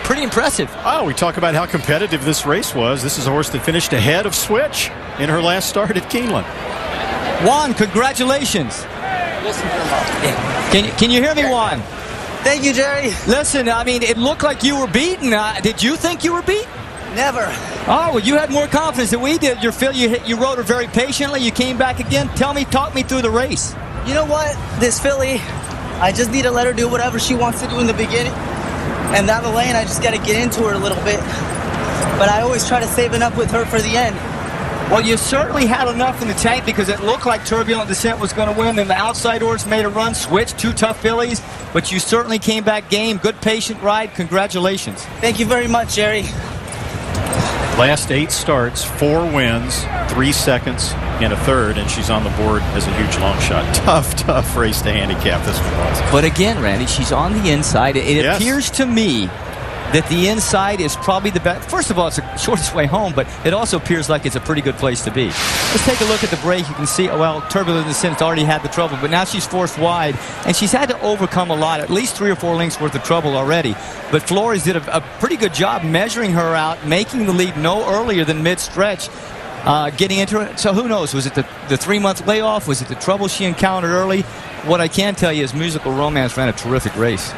Pretty impressive. Oh, we talk about how competitive this race was. This is a horse that finished ahead of Switch in her last start at Keeneland. Juan, congratulations. Can you hear me, Juan? Thank you, Jerry. Listen, I mean, it looked like you were beaten. Did you think you were beaten? Never. Oh, well, you had more confidence than we did. You rode her very patiently. You came back again. Talk me through the race. You know what? This filly, I just need to let her do whatever she wants to do in the beginning. And down the lane, I just got to get into her a little bit. But I always try to save enough with her for the end. Well, you certainly had enough in the tank because it looked like Turbulent Descent was going to win. Then the outside horse made a run, switched, 2 tough fillies. But you certainly came back game. Good, patient ride. Congratulations. Thank you very much, Jerry. Last 8 starts, 4 wins, 3 seconds and a third, and she's on the board as a huge long shot. Tough race to handicap this one was. But again, Randy, she's on the inside. It appears to me that the inside is probably the best. First of all, it's the shortest way home, but it also appears like it's a pretty good place to be. Let's take a look at the break. You can see, well, Turbulent Descent's already had the trouble, but now she's forced wide, and she's had to overcome a lot, at least 3 or 4 lengths worth of trouble already. But Flores did a pretty good job measuring her out, making the lead no earlier than mid-stretch, getting into it. So who knows? Was it the 3-month layoff? Was it the trouble she encountered early? What I can tell you is Musical Romance ran a terrific race.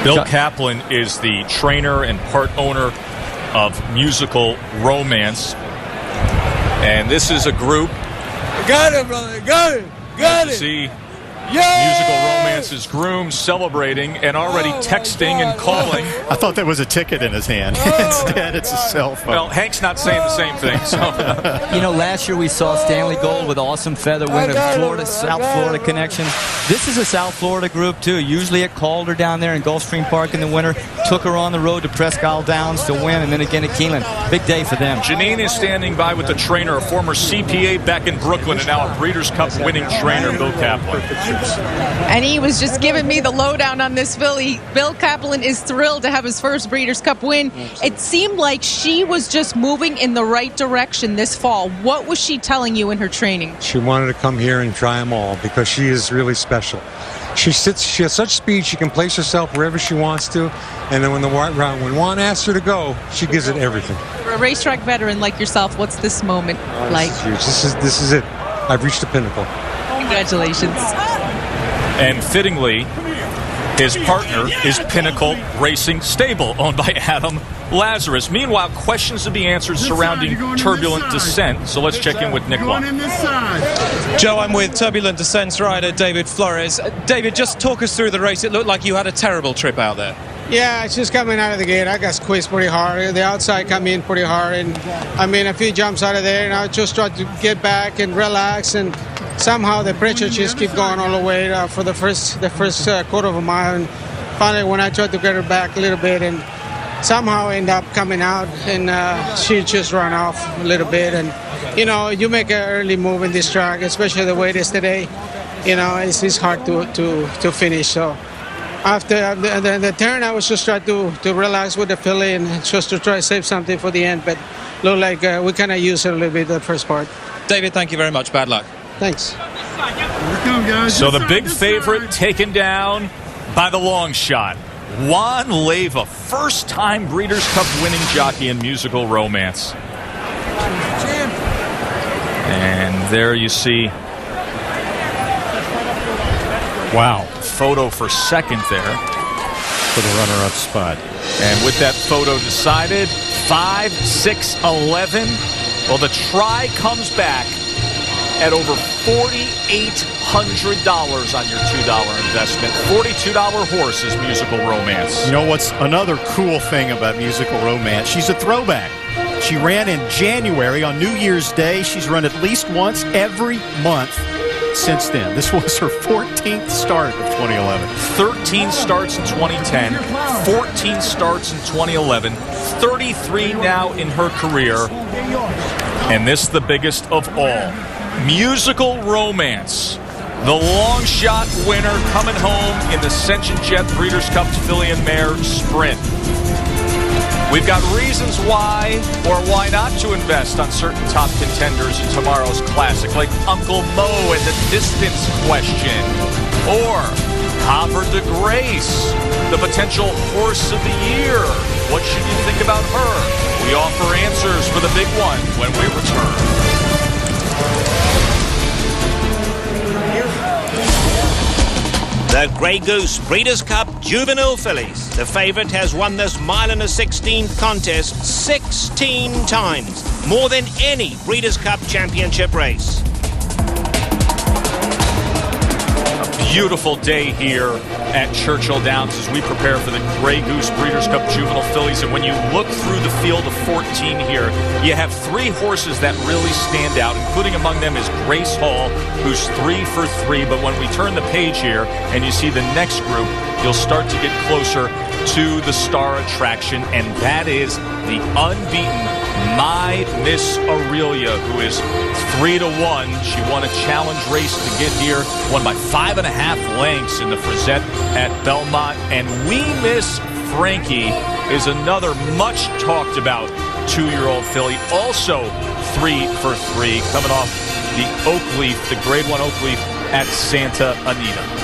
Bill Kaplan is the trainer and part owner of Musical Romance. And this is a group. Got it, brother. Got it. Got it. See Musical Romance's groom celebrating and already texting and calling. I thought that was a ticket in his hand. Instead, it's a cell phone. Well, Hank's not saying the same thing. So, you know, last year we saw Stanley Gold with awesome feather win of Florida, South Florida connection. This is a South Florida group, too. Usually at Calder down there in Gulfstream Park in the winter. Took her on the road to Presque Isle Downs to win, and then again at Keeneland. Big day for them. Janine is standing by with the trainer, a former CPA back in Brooklyn, and now a Breeders' Cup winning trainer, Bill Kaplan. And he was just giving me the lowdown on this filly. Bill Kaplan is thrilled to have his first Breeders' Cup win. It seemed like she was just moving in the right direction this fall. What was she telling you in her training? She wanted to come here and try them all because she is really special. She has such speed, she can place herself wherever she wants to, and then when Juan asks her to go, she gives it everything. For a racetrack veteran like yourself, what's this moment like? This is huge. This is it. I've reached the pinnacle. Congratulations. And fittingly, his partner is Pinnacle Racing Stable, owned by Adam Lazarus. Meanwhile, questions to be answered surrounding Turbulent Descent. So let's check in with Nicola. Joe, I'm with Turbulent Descent's rider, David Flores. David, just talk us through the race. It looked like you had a terrible trip out there. Yeah, it's just coming out of the gate. I got squeezed pretty hard. The outside come in pretty hard. And I mean, a few jumps out of there, and I just tried to get back and relax. And somehow the pressure just keep going all the way for the first quarter of a mile. And finally, when I tried to get her back a little bit, and somehow end up coming out, and she just ran off a little bit. And, you know, you make an early move in this track, especially the way it is today. You know, it's hard to finish. So after the turn, I was just trying to relax with the filly and just to try to save something for the end. But looked like we kind of used it a little bit the first part. David, thank you very much. Bad luck. Thanks. So the big favorite taken down by the long shot. Juan Leyva, first-time Breeders' Cup winning jockey in Musical Romance. And there you see. Wow. Photo for second there. For the runner-up spot. And with that photo decided, 5, 6, 11. Well, the try comes back at over $4,800 on your $2 investment. $42 horse is Musical Romance. You know what's another cool thing about Musical Romance? She's a throwback. She ran in January on New Year's Day. She's run at least once every month since then. This was her 14th start of 2011. 13 starts in 2010, 14 starts in 2011, 33 now in her career. And this the biggest of all. Musical Romance, the long shot winner coming home in the Ascension Jet Breeders' Cup Filly and Mare Sprint. We've got reasons why or why not to invest on certain top contenders in tomorrow's Classic, like Uncle Mo and the distance question, or Havre de Grace, the potential horse of the year. What should you think about her? We offer answers for the big one when we return. The Grey Goose Breeders' Cup Juvenile Fillies. The favorite has won this mile and a 16th contest 16 times, more than any Breeders' Cup championship race. Beautiful day here at Churchill Downs as we prepare for the Grey Goose Breeders' Cup Juvenile Fillies. And when you look through the field of 14 here, you have 3 horses that really stand out, including among them is Grace Hall, who's 3 for 3. But when we turn the page here and you see the next group, you'll start to get closer to the star attraction, and that is the unbeaten My Miss Aurelia, who is 3-1. She won a challenge race to get here, won by 5.5 lengths in the Frizette at Belmont. And We Miss Frankie is another much talked about 2-year-old filly, also 3 for 3, coming off the Oakleaf, the Grade 1 Oakleaf at Santa Anita.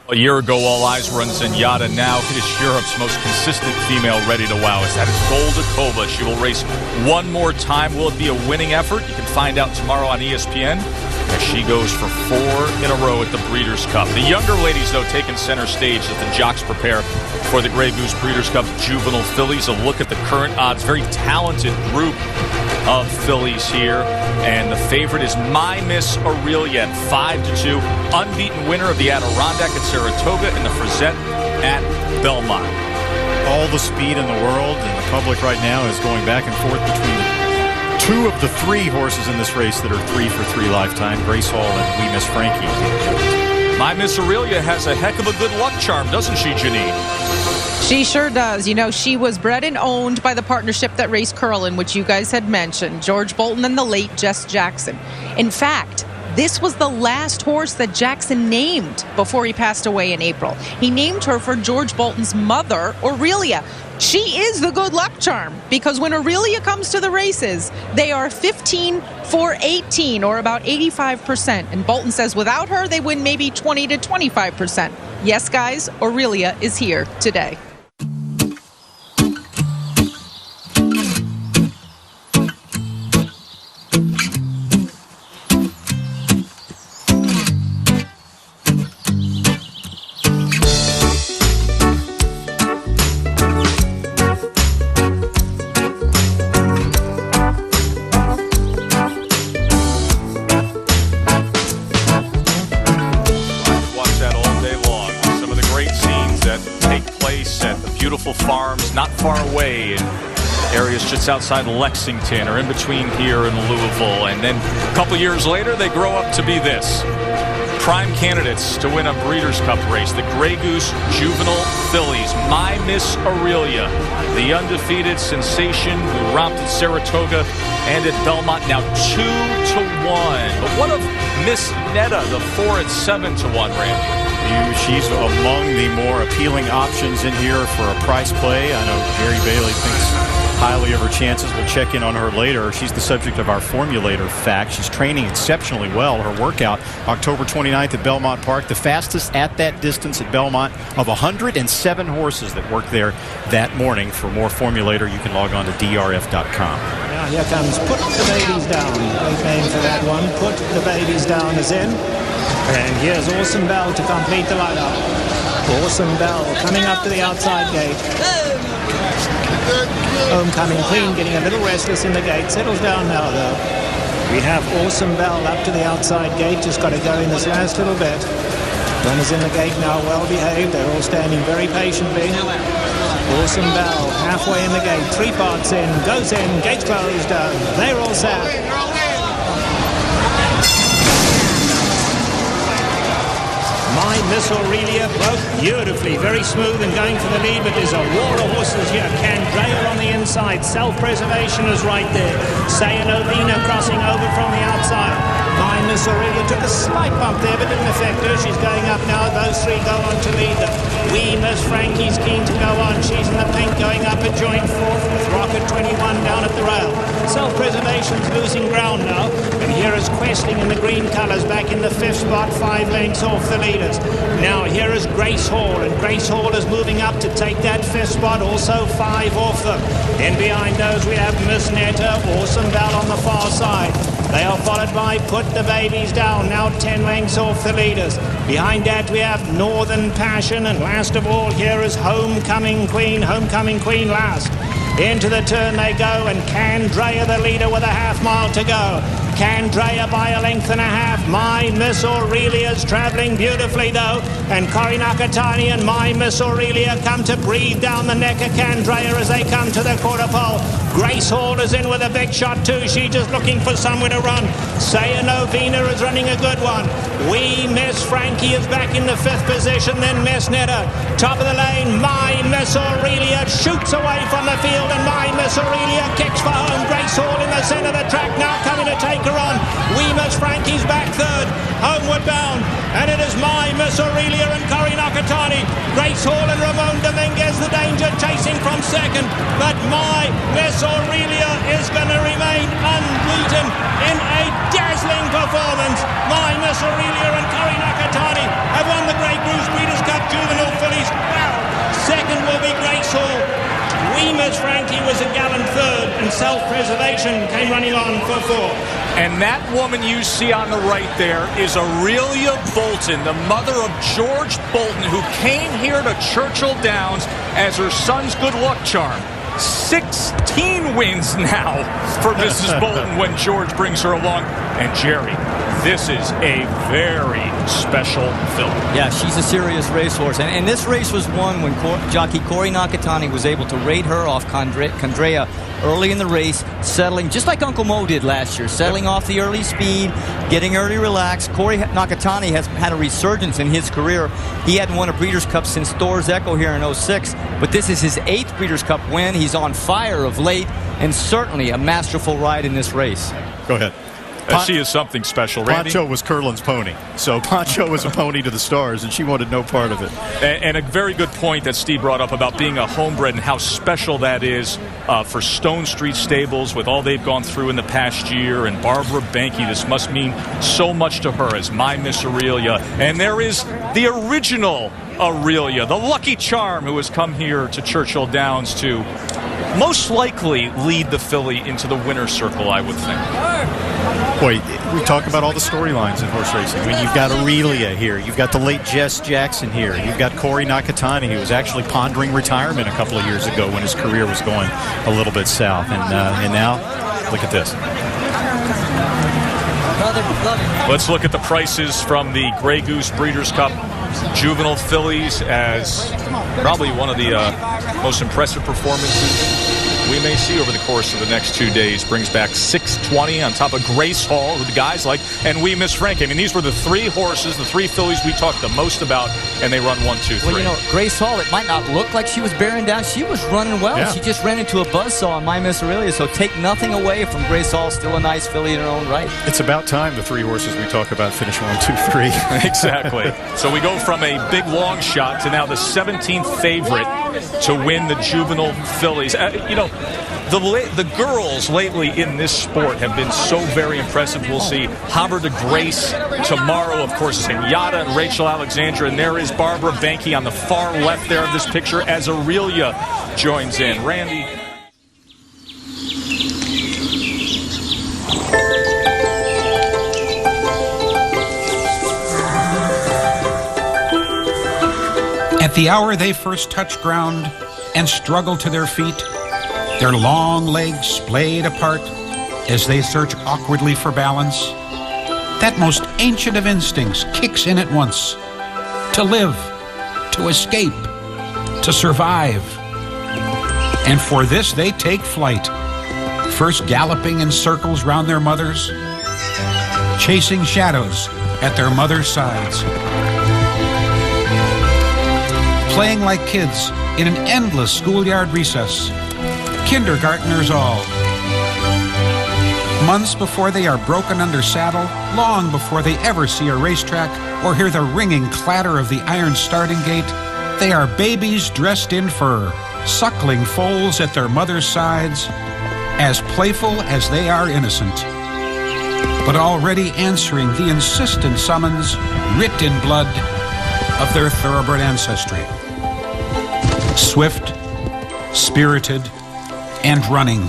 A year ago, all eyes were on Zenyatta. Now it is Europe's most consistent female ready to wow. Is that Goldakova? She will race one more time. Will it be a winning effort? You can find out tomorrow on ESPN as she goes for 4 in a row at the Breeders' Cup. The younger ladies, though, taking center stage as the jocks prepare for the Grey Goose Breeders' Cup Juvenile Fillies. A look at the current odds. Very talented group of fillies here, and the favorite is My Miss Aurelia at 5-2, unbeaten winner of the Adirondack at Saratoga and the Frizette at Belmont. All the speed in the world, and the public right now is going back and forth between the 2 of the 3 horses in this race that are 3 for 3 lifetime, Grace Hall and We Miss Frankie. My Miss Aurelia has a heck of a good luck charm, doesn't she, Janine? She sure does. You know, she was bred and owned by the partnership that raced Curlin, which you guys had mentioned, George Bolton and the late Jess Jackson. In fact, this was the last horse that Jackson named before he passed away in April. He named her for George Bolton's mother, Aurelia. She is the good luck charm, because when Aurelia comes to the races, they are 15 for 18, or about 85%. And Bolton says without her, they win maybe 20 to 25%. Yes, guys, Aurelia is here today. Farms not far away in areas just outside Lexington or in between here and Louisville, and then a couple years later they grow up to be this. Prime candidates to win a Breeders' Cup race, the Grey Goose Juvenile Fillies. My Miss Aurelia, the undefeated sensation who romped at Saratoga and at Belmont, now 2-1. But what of Miss Netta, the 4 at 7-1, Randy? She's among the more appealing options in here for a price play. I know Jerry Bailey thinks highly of her chances. We'll check in on her later. She's the subject of our formulator fact. She's training exceptionally well. Her workout, October 29th at Belmont Park, the fastest at that distance at Belmont of 107 horses that worked there that morning. For more formulator, you can log on to drf.com. Now here comes Put the Babies Down. Great name for that one. Put the Babies Down is in. And here's Awesome Bell to complete the lineup. Awesome Bell coming up to the outside gate. Homecoming Queen getting a little restless in the gate. Settles down now, though. We have Awesome Bell up to the outside gate. Just got to go in this last little bit. Runners in the gate now, well behaved. They're all standing very patiently. Awesome Bell halfway in the gate. 3 parts in. Goes in. Gates closed. They're all set. My Miss Aurelia broke beautifully, very smooth and going for the lead, but there's a war of horses here. Candrail on the inside, Self-Preservation is right there. Sayanovina crossing over from the outside. My Miss Aurelia took a slight bump there, but didn't affect her. She's going up now. Those 3 go on to lead them. We Miss Frankie's keen to go on. She's in the pink going up at joint 4th with Rocket 21 down at the rail. Self-Preservation's losing ground now, and here is Questing in the green colours back in the 5th spot, 5 lengths off the leaders. Now here is Grace Hall, and Grace Hall is moving up to take that 5th spot, also 5 off them. Then behind those we have Miss Netta, Awesome Bell on the far side. They are followed by Put the Babies Down, now 10 lengths off the leaders. Behind that we have Northern Passion, and last of all here is Homecoming Queen last. Into the turn they go, and Candrea the leader with a half mile to go. Candrea by a length and a half. My Miss Aurelia's travelling beautifully though, and Corrie Nakatani and My Miss Aurelia come to breathe down the neck of Candrea as they come to the quarter pole. Grace Hall is in with a big shot too. She's just looking for somewhere to run. Saya Novena is running a good one. Wee Miss Frankie is back in the 5th position, then Miss Netta. Top of the lane, My Miss Aurelia shoots away from the field, and My Miss Aurelia kicks for home. Grace Hall in the centre of the track now coming to take her on. Wee Miss Frankie's back 3rd, homeward bound, and it is My Miss Aurelia and Corrie Nakatani. Grace Hall and Ramon Dominguez the danger, chasing from 2nd, but My Miss Aurelia is going to remain unbeaten in a dazzling performance. My Miss Aurelia and Corrie Nakatani have won the Grey Goose Breeders' Cup Juvenile Fillies. Wow! 2nd will be Grace Hall. Wee Miss Frankie was a gallant 3rd, and Self-Preservation came running on for 4th. And that woman you see on the right there is Aurelia Bolton, the mother of George Bolton, who came here to Churchill Downs as her son's good luck charm. 16 wins now for Mrs. Bolton when George brings her along. And Jerry, this is a very special filly. Yeah, she's a serious racehorse. And this race was won when jockey Corrie Nakatani was able to raid her off Candrea early in the race, settling, just like Uncle Mo did last year, settling off the early speed, getting early relaxed. Corrie Nakatani has had a resurgence in his career. He hadn't won a Breeders' Cup since Thor's Echo here in 06, but this is his 8th Breeders' Cup win. He's on fire of late, and certainly a masterful ride in this race. Go ahead. She is something special, Randy. Pancho was Curlin's pony. So Pancho was a pony to the stars, and she wanted no part of it. And a very good point that Steve brought up about being a homebred and how special that is for Stone Street Stables with all they've gone through in the past year. And Barbara Banke, this must mean so much to her as My Miss Aurelia. And there is the original Aurelia, the lucky charm who has come here to Churchill Downs to most likely lead the filly into the winner's circle, I would think. Boy, we talk about all the storylines in horse racing. I mean, you've got Aurelia here. You've got the late Jess Jackson here. You've got Corrie Nakatani, who was actually pondering retirement a couple of years ago when his career was going a little bit south. And now, look at this. Let's look at the prices from the Grey Goose Breeders' Cup Juvenile Fillies as probably one of the most impressive performances we may see over the course of the next 2 days. Brings back $620 on top of Grace Hall, who the guys like, and Wee Miss Frankie. I mean, these were the 3 horses, the 3 fillies we talked the most about, and they run 1, 2, 3. Well, you know, Grace Hall, it might not look like she was bearing down. She was running well. Yeah. She just ran into a buzzsaw on My Miss Aurelia, so take nothing away from Grace Hall. Still a nice filly in her own right. It's about time the 3 horses we talk about finish 1, 2, 3. Exactly. So we go from a big long shot to now the 17th favorite to win the Juvenile Fillies. You know, the girls lately in this sport have been so very impressive. We'll see Havre de Grace tomorrow, of course, Zenyatta and Rachel Alexandra, and there is Barbara Banke on the far left there of this picture as Aurelia joins in. Randy. At the hour they first touch ground and struggle to their feet, their long legs splayed apart as they search awkwardly for balance, that most ancient of instincts kicks in at once. To live, to escape, to survive. And for this they take flight, first galloping in circles round their mothers, chasing shadows at their mothers' sides. Playing like kids in an endless schoolyard recess, kindergartners all. Months before they are broken under saddle, long before they ever see a racetrack or hear the ringing clatter of the iron starting gate, they are babies dressed in fur, suckling foals at their mother's sides, as playful as they are innocent, but already answering the insistent summons writ in blood of their thoroughbred ancestry. Swift, spirited, and running,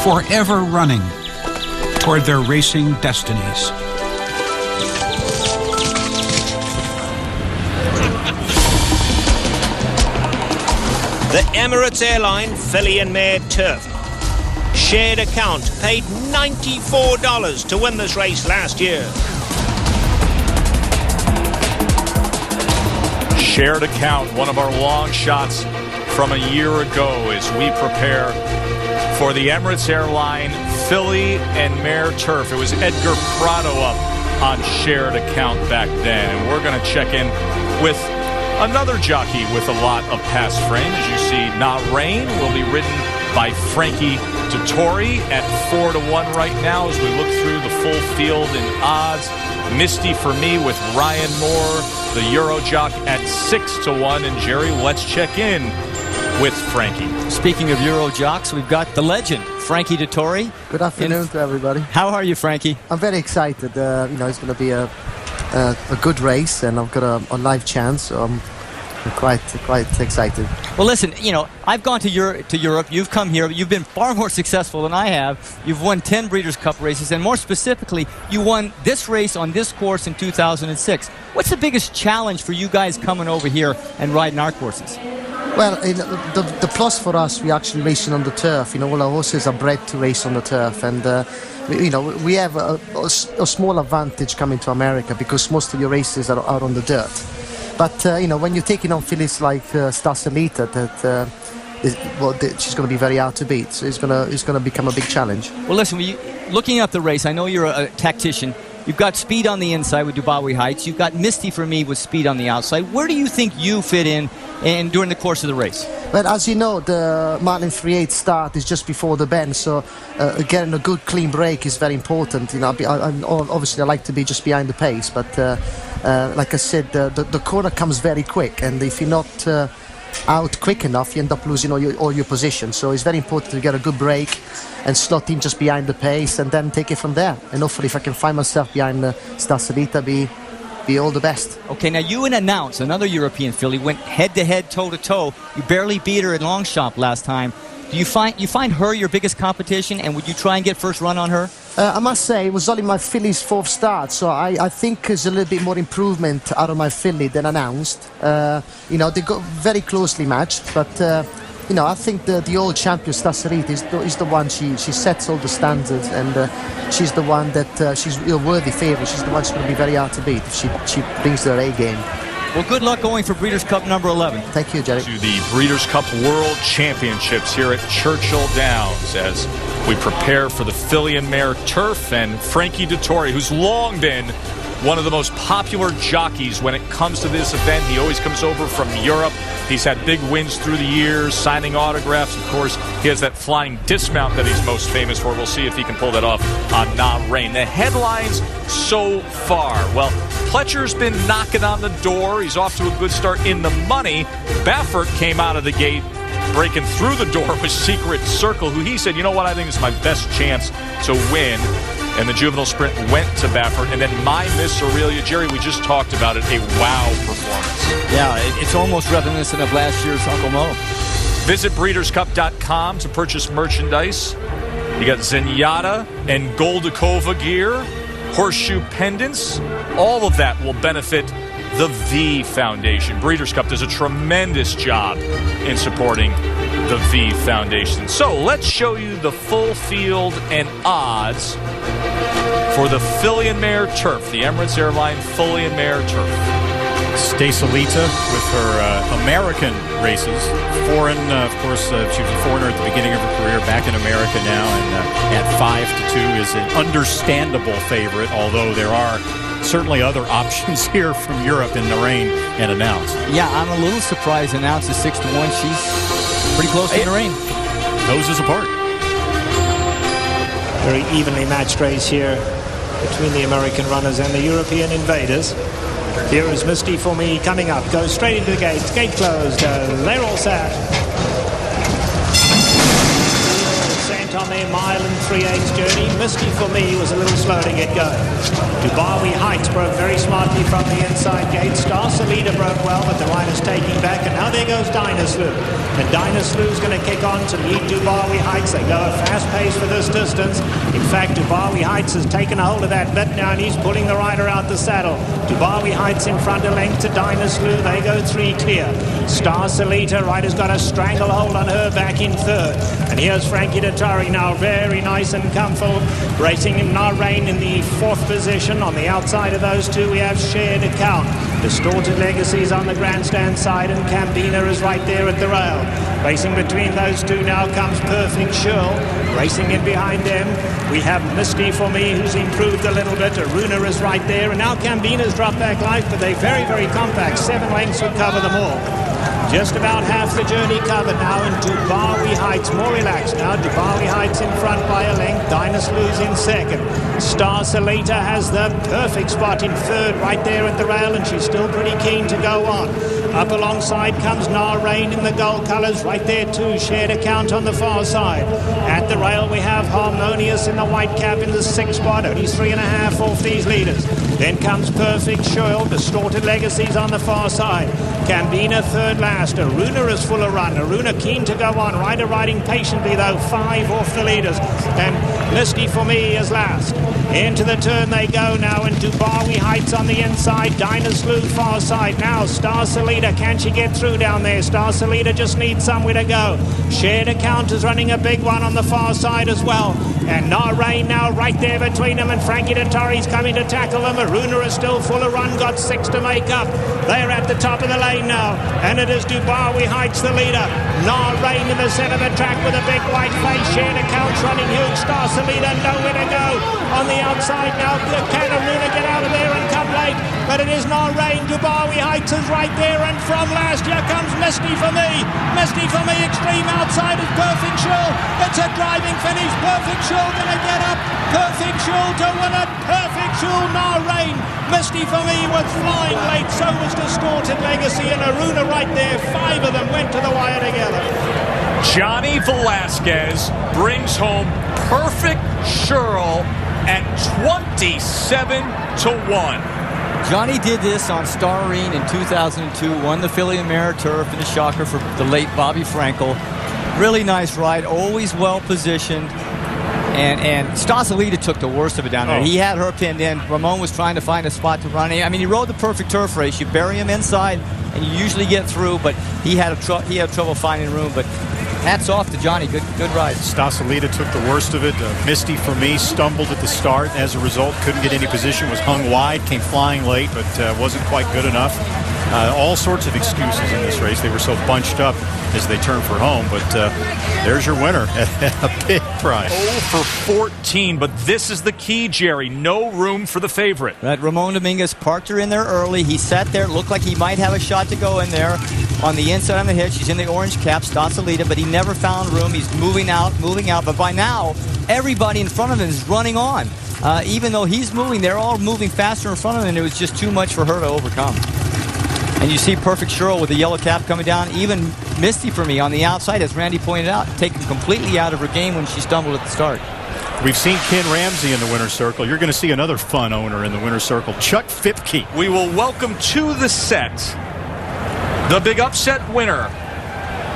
forever running toward their racing destinies. The Emirates Airline Filly and Mare Turf. Shared account paid $94 to win this race last year. Shared account, one of our long shots from a year ago as we prepare for the Emirates Airline Filly and Mare Turf. It was Edgar Prado up on shared account back then. And we're going to check in with another jockey with a lot of past frame. As you see, Not Rain will be ridden by Frankie Dettori at 4-1 right now as we look through the full field in odds. Misty for Me with Ryan Moore, the Euro jock, at 6-1. And Jerry, let's check in with Frankie. Speaking of Euro jocks, we've got the legend, Frankie Dettori. Good afternoon to everybody. How are you, Frankie? I'm very excited. It's going to be a good race, and I've got a live chance, so I'm quite excited. Well, listen, I've gone to Europe. You've come here. You've been far more successful than I have. You've won 10 Breeders' Cup races, and more specifically, you won this race on this course in 2006. What's the biggest challenge for you guys coming over here and riding our courses? Well, the plus for us, we actually racing on the turf. All our horses are bred to race on the turf, and we have a small advantage coming to America because most of your races are on the dirt. But when you're taking on fillies like Starcelita, she's going to be very hard to beat. So it's going to become a big challenge. Well, listen, looking at the race, I know you're a tactician. You've got speed on the inside with Dubawi Heights. You've got Misty for Me with speed on the outside. Where do you think you fit in during the course of the race? Well, as you know, the Marlin 3/8 start is just before the bend, so getting a good clean break is very important. Obviously I like to be just behind the pace, but like I said, the corner comes very quick, and if you're not out quick enough, you end up losing all your position. So it's very important to get a good break and slot in just behind the pace, and then take it from there. And hopefully, if I can find myself behind Starcelita, be all the best. Okay, now you and Announce, another European filly, went head-to-head, toe-to-toe. You barely beat her at Longchamp last time. Do you find her your biggest competition, and would you try and get first run on her? I must say, it was only my filly's fourth start, so I think there's a little bit more improvement out of my filly than Announced. They got very closely matched, but I think the old champion Starcelita is the one. She sets all the standards, and she's the one that she's a worthy favourite. She's the one who's going to be very hard to beat if she brings her A game. Well, good luck going for Breeders' Cup number 11. Thank you, Jerry. To the Breeders' Cup World Championships here at Churchill Downs as we prepare for the Filly and Mare Turf, and Frankie Dettori, who's long been one of the most popular jockeys when it comes to this event. He always comes over from Europe. He's had big wins through the years, signing autographs. Of course, he has that flying dismount that he's most famous for. We'll see if he can pull that off on Not Rain. The headlines so far. Well, Pletcher's been knocking on the door. He's off to a good start in the money. Baffert came out of the gate breaking through the door with Secret Circle, who he said, I think it's my best chance to win. And the Juvenile Sprint went to Baffert. And then My Miss Aurelia, Jerry, we just talked about it, a wow performance. Yeah, it's almost reminiscent of last year's Uncle Mo. Visit breederscup.com to purchase merchandise. You got Zenyatta and Goldakova gear, horseshoe pendants. All of that will benefit the V Foundation. Breeders' Cup does a tremendous job in supporting the V Foundation. So let's show you the full field and odds for the Filly and Mare Turf, the Emirates Airline Filly and Mare Turf. Starcelita with her American races. Foreign, of course, she was a foreigner at the beginning of her career, back in America now, and at 5-2 is an understandable favorite, although there are certainly other options here from Europe in the rain and Announce. Yeah, I'm a little surprised Announce is 6-1. She's pretty close to the rain. Noses apart. Very evenly matched race here between the American runners and the European invaders. Here is Misty for Me coming up. Goes straight into the gate. Gate closed. They're all set. Sent on their mile and 3/8 journey. Misty for Me was a little slow to get going. Dubawi Heights broke very smartly from the inside gate. Star Salida broke well, but the rider's taking back, and now there goes Dynaslu. And Dynaslu's going to kick on to lead Dubawi Heights. They go at fast pace for this distance. In fact, Dubawi Heights has taken a hold of that bit now, and he's pulling the rider out the saddle. Dubawi Heights in front, a length to Dynaslu. They go 3 clear. Star Salita, rider's got a stranglehold on her back in third. And here's Frankie Dettori now, very nice and comfortable, racing in Narain in the 4th position. On the outside of those two, we have Shared Account. Distorted Legacies on the grandstand side, and Cambina is right there at the rail. Racing between those two now comes Perfect Shirl. Racing in behind them, we have Misty for Me, who's improved a little bit. Aruna is right there, and now Cambina's dropped back life, but they're very, very compact. 7 lengths would cover them all. Just about half the journey covered now, and Dubawi Heights more relaxed now. Dubawi Heights in front by a length. Dynaslu's in second. Star Salita has the perfect spot in third right there at the rail, and she's still pretty keen to go on. Up alongside comes Narain in the gold colours, right there too. Shared Account on the far side. At the rail we have Harmonious in the white cap in the 6th spot, only 3.5 off these leaders. Then comes Perfect Shirl, Distorted Legacies on the far side. Cambina third last. Aruna is full of run. Aruna keen to go on. Rider riding patiently though, 5 off the leaders. And Misty for Me is last. Into the turn they go now, and Dubawi Heights on the inside. Dynaslu far side now. Star Salida, can she get through down there? Star Salida just needs somewhere to go. Shared Account is running a big one on the far side as well. And Narain now right there between them, and Frankie Dettori's coming to tackle them. Aruna is still full of run, got 6 to make up. They're at the top of the lane now, and it is Dubawi Heights the leader. Narain in the centre of the track with a big white face. Shared Account's running huge. Star Salida nowhere to go. On the outside now, can Aruna get out of there and come late? But it is Narain. Dubawi Heights is right there, and from last here comes Misty for Me. Misty for Me, extreme outside is Perfect Shirl. It's a driving finish. Perfect Shirl going to get up. Perfect Shirl to win it. Perfect Shirl, Narain. Misty for Me was flying late. So was Distorted Legacy, and Aruna right there. 5 of them went to the wire together. Johnny Velasquez brings home Perfect Shirl at 27-1. Johnny did this on Starreen in 2002, won the Filly and Mare Turf in a shocker for the late Bobby Frankel. Really nice ride, always well positioned. And Stosalita took the worst of it down there. He had her pinned in. Ramon was trying to find a spot to run. I mean, he rode the perfect turf race. You bury him inside, and you usually get through, but he had trouble finding room. But hats off to Johnny. Good ride. Stosalita took the worst of it. Misty for Me stumbled at the start. As a result, couldn't get any position, was hung wide, came flying late, but wasn't quite good enough. All sorts of excuses in this race. They were so bunched up as they turned for home, but there's your winner at a big price. 0 for 14, but this is the key, Jerry. No room for the favorite. Right, Ramon Dominguez parked her in there early. He sat there, looked like he might have a shot to go in there on the inside on the hitch. She's in the orange cap, Stosalita, but he never found room. He's moving out, but by now, everybody in front of him is running on. Even though he's moving, they're all moving faster in front of him, and it was just too much for her to overcome. And you see Perfect Shirl with the yellow cap coming down. Even Misty for Me on the outside, as Randy pointed out, taken completely out of her game when she stumbled at the start. We've seen Ken Ramsey in the winner's circle. You're going to see another fun owner in the winner's circle, Chuck Fipke. We will welcome to the set the big upset winner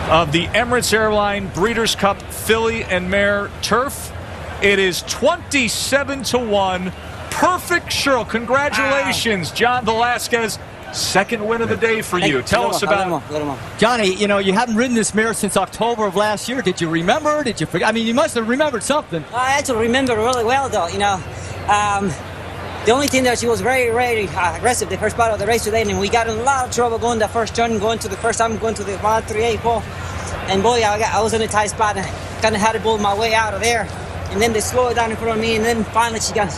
of the Emirates Airline Breeders' Cup Filly and Mare Turf. It is 27-1. Perfect Shirl. Congratulations, John Velasquez. Second win of the day for you. Tell us about it. Johnny, you know, you haven't ridden this mare since October of last year. Did you remember? Did you forget? I mean, you must have remembered something. I actually remember really well, though. You know, the only thing that she was very, very aggressive the first part of the race today, and we got in a lot of trouble going the first turn, going to the first time, going to the mile 3/8 pole. And boy, I was in a tight spot, and kind of had to bull my way out of there. And then they slowed down in front of me, and then finally she kind of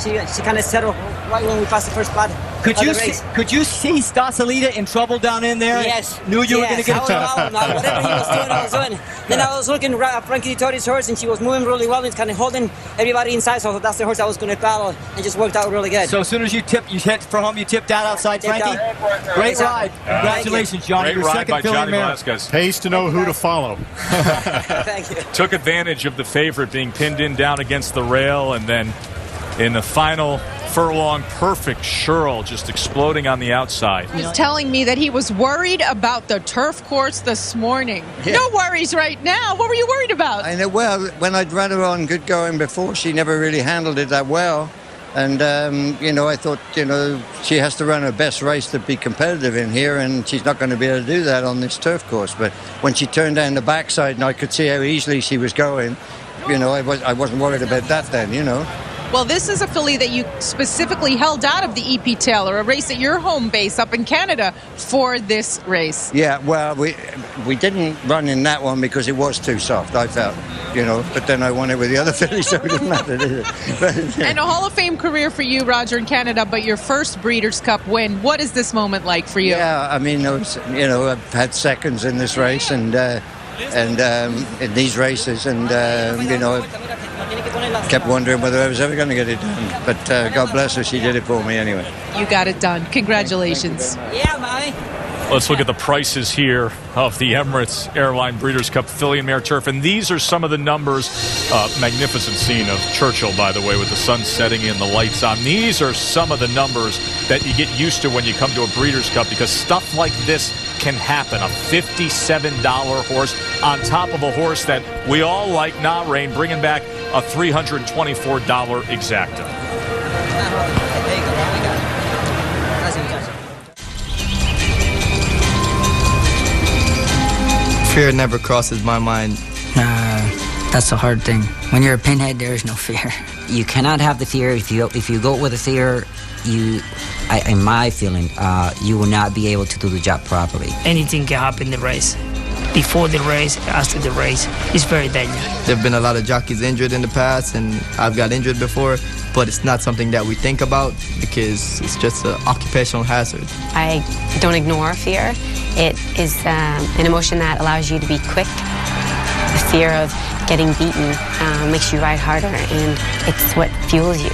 settled right when we passed the first spot. Could you see Stasalita in trouble down in there? Yes. Knew you were going to get a whatever he was doing, I was doing. Then I was looking at Frankie Dettori's horse, and she was moving really well and kind of holding everybody inside. So that's the horse I was going to battle, and just worked out really good. So as soon as you hit for home, you tipped out outside Frankie. Great ride. Congratulations, Johnny. Great ride by Johnny Velasquez. Pays to know who to follow. Thank you. Took advantage of the favorite being pinned in down against the rail, and then in the final furlong, perfect Churchill just exploding on the outside. He was telling me that he was worried about the turf course this morning. Yeah. No worries right now. What were you worried about? I know, well, when I'd run her on good going before, she never really handled it that well. And, I thought, she has to run her best race to be competitive in here, and she's not going to be able to do that on this turf course. But when she turned down the backside and I could see how easily she was going, I wasn't worried about that then, Well, this is a filly that you specifically held out of the EP Taylor, a race at your home base up in Canada for this race. Yeah, well, we didn't run in that one because it was too soft, I felt, but then I won it with the other fillies, so it didn't matter, did it? And a Hall of Fame career for you, Roger, in Canada, but your first Breeders' Cup win. What is this moment like for you? Yeah, I mean, I've had seconds in this race and in these races, and kept wondering whether I was ever going to get it done. But God bless her, she did it for me anyway. You got it done. Congratulations. Yeah, Mommy. Let's look at the prices here of the Emirates Airline Breeders' Cup Filly and Mare Turf. And these are some of the numbers. Magnificent scene of Churchill, by the way, with the sun setting and the lights on. These are some of the numbers that you get used to when you come to a Breeders' Cup, because stuff like this can happen. A $57 horse on top of a horse that we all like, not Rain, bringing back a $324 exacta. Fear never crosses my mind. That's a hard thing. When you're a pinhead, there is no fear. You cannot have the fear. If you go with the fear, in my feeling, you will not be able to do the job properly. Anything can happen in the race. Before the race, after the race, it's very dangerous. There have been a lot of jockeys injured in the past, and I've got injured before, but it's not something that we think about because it's just an occupational hazard. I don't ignore fear. It is an emotion that allows you to be quick. The fear of getting beaten makes you ride harder, and it's what fuels you.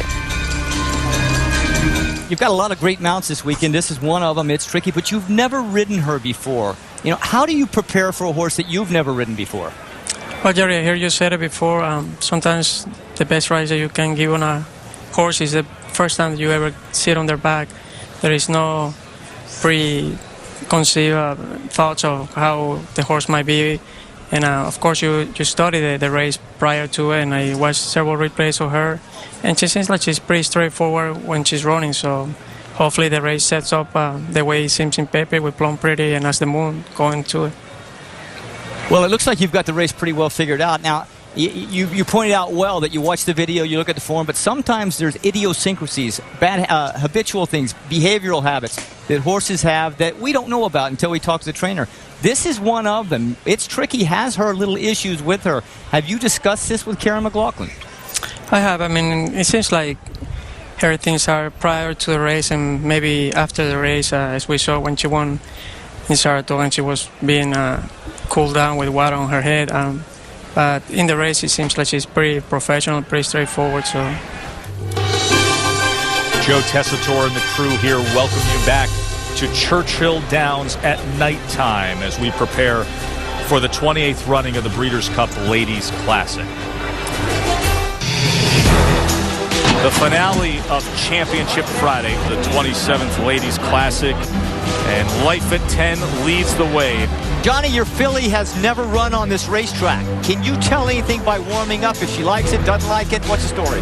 You've got a lot of great mounts this weekend. This is one of them. It's tricky, but you've never ridden her before. How do you prepare for a horse that you've never ridden before? Well, Jerry, I hear you said it before. Sometimes the best ride that you can give on a horse is the first time that you ever sit on their back. There is no preconceived thoughts of how the horse might be. And, of course, you study the race prior to it, and I watched several replays of her. And she seems like she's pretty straightforward when she's running, so hopefully the race sets up the way it seems in Pepe with Plum Pretty and As the Moon going to it. Well, it looks like you've got the race pretty well figured out. Now, you pointed out well that you watch the video, you look at the form, but sometimes there's idiosyncrasies, bad habitual things, behavioral habits that horses have that we don't know about until we talk to the trainer. This is one of them. It's tricky, has her little issues with her. Have you discussed this with Karen McLaughlin? I have. I mean, it seems like her things are prior to the race and maybe after the race, as we saw when she won in Saratoga and she was being cooled down with water on her head. But in the race, it seems like she's pretty professional, pretty straightforward. So, Joe Tessitore and the crew here welcome you back to Churchill Downs at nighttime as we prepare for the 28th running of the Breeders' Cup Ladies Classic. The finale of Championship Friday, the 27th Ladies Classic, and Life at 10 leads the way. Johnny, your filly has never run on this racetrack. Can you tell anything by warming up? If she likes it, doesn't like it, what's the story?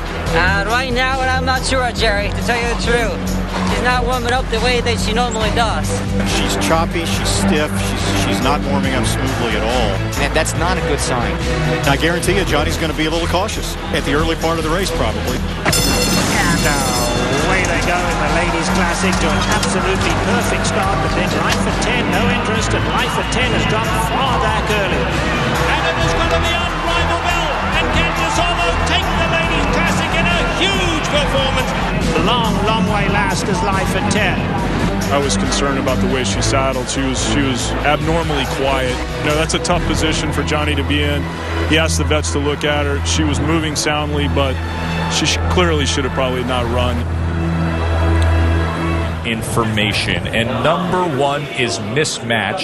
Right now, I'm not sure, Jerry, to tell you the truth. She's not warming up the way that she normally does. She's choppy, she's stiff, she's not warming up smoothly at all. And that's not a good sign. I guarantee you, Johnny's going to be a little cautious at the early part of the race, probably. And away they go in the Ladies Classic to an absolutely perfect start, but then Life at 10, no interest, and Life at 10 has dropped far back early. And it is going to be unrivaled bell, and Kansas Olo taking the Ladies Classic in a huge performance. long, long way last as life at 10. I was concerned about the way she saddled. She was abnormally quiet. You know, that's a tough position for Johnny to be in. He asked the vets to look at her. She was moving soundly, but she clearly should have probably not run. Information. And number one is mismatch.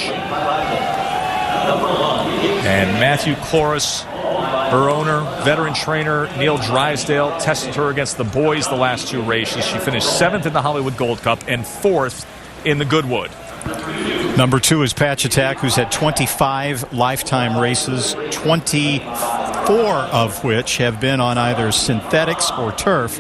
And Matthew Cloris, her owner, veteran trainer Neil Drysdale, tested her against the boys the last two races. She finished 7th in the Hollywood Gold Cup and 4th in the Goodwood. Number 2 is Patch Attack, who's had 25 lifetime races, 24 of which have been on either synthetics or turf.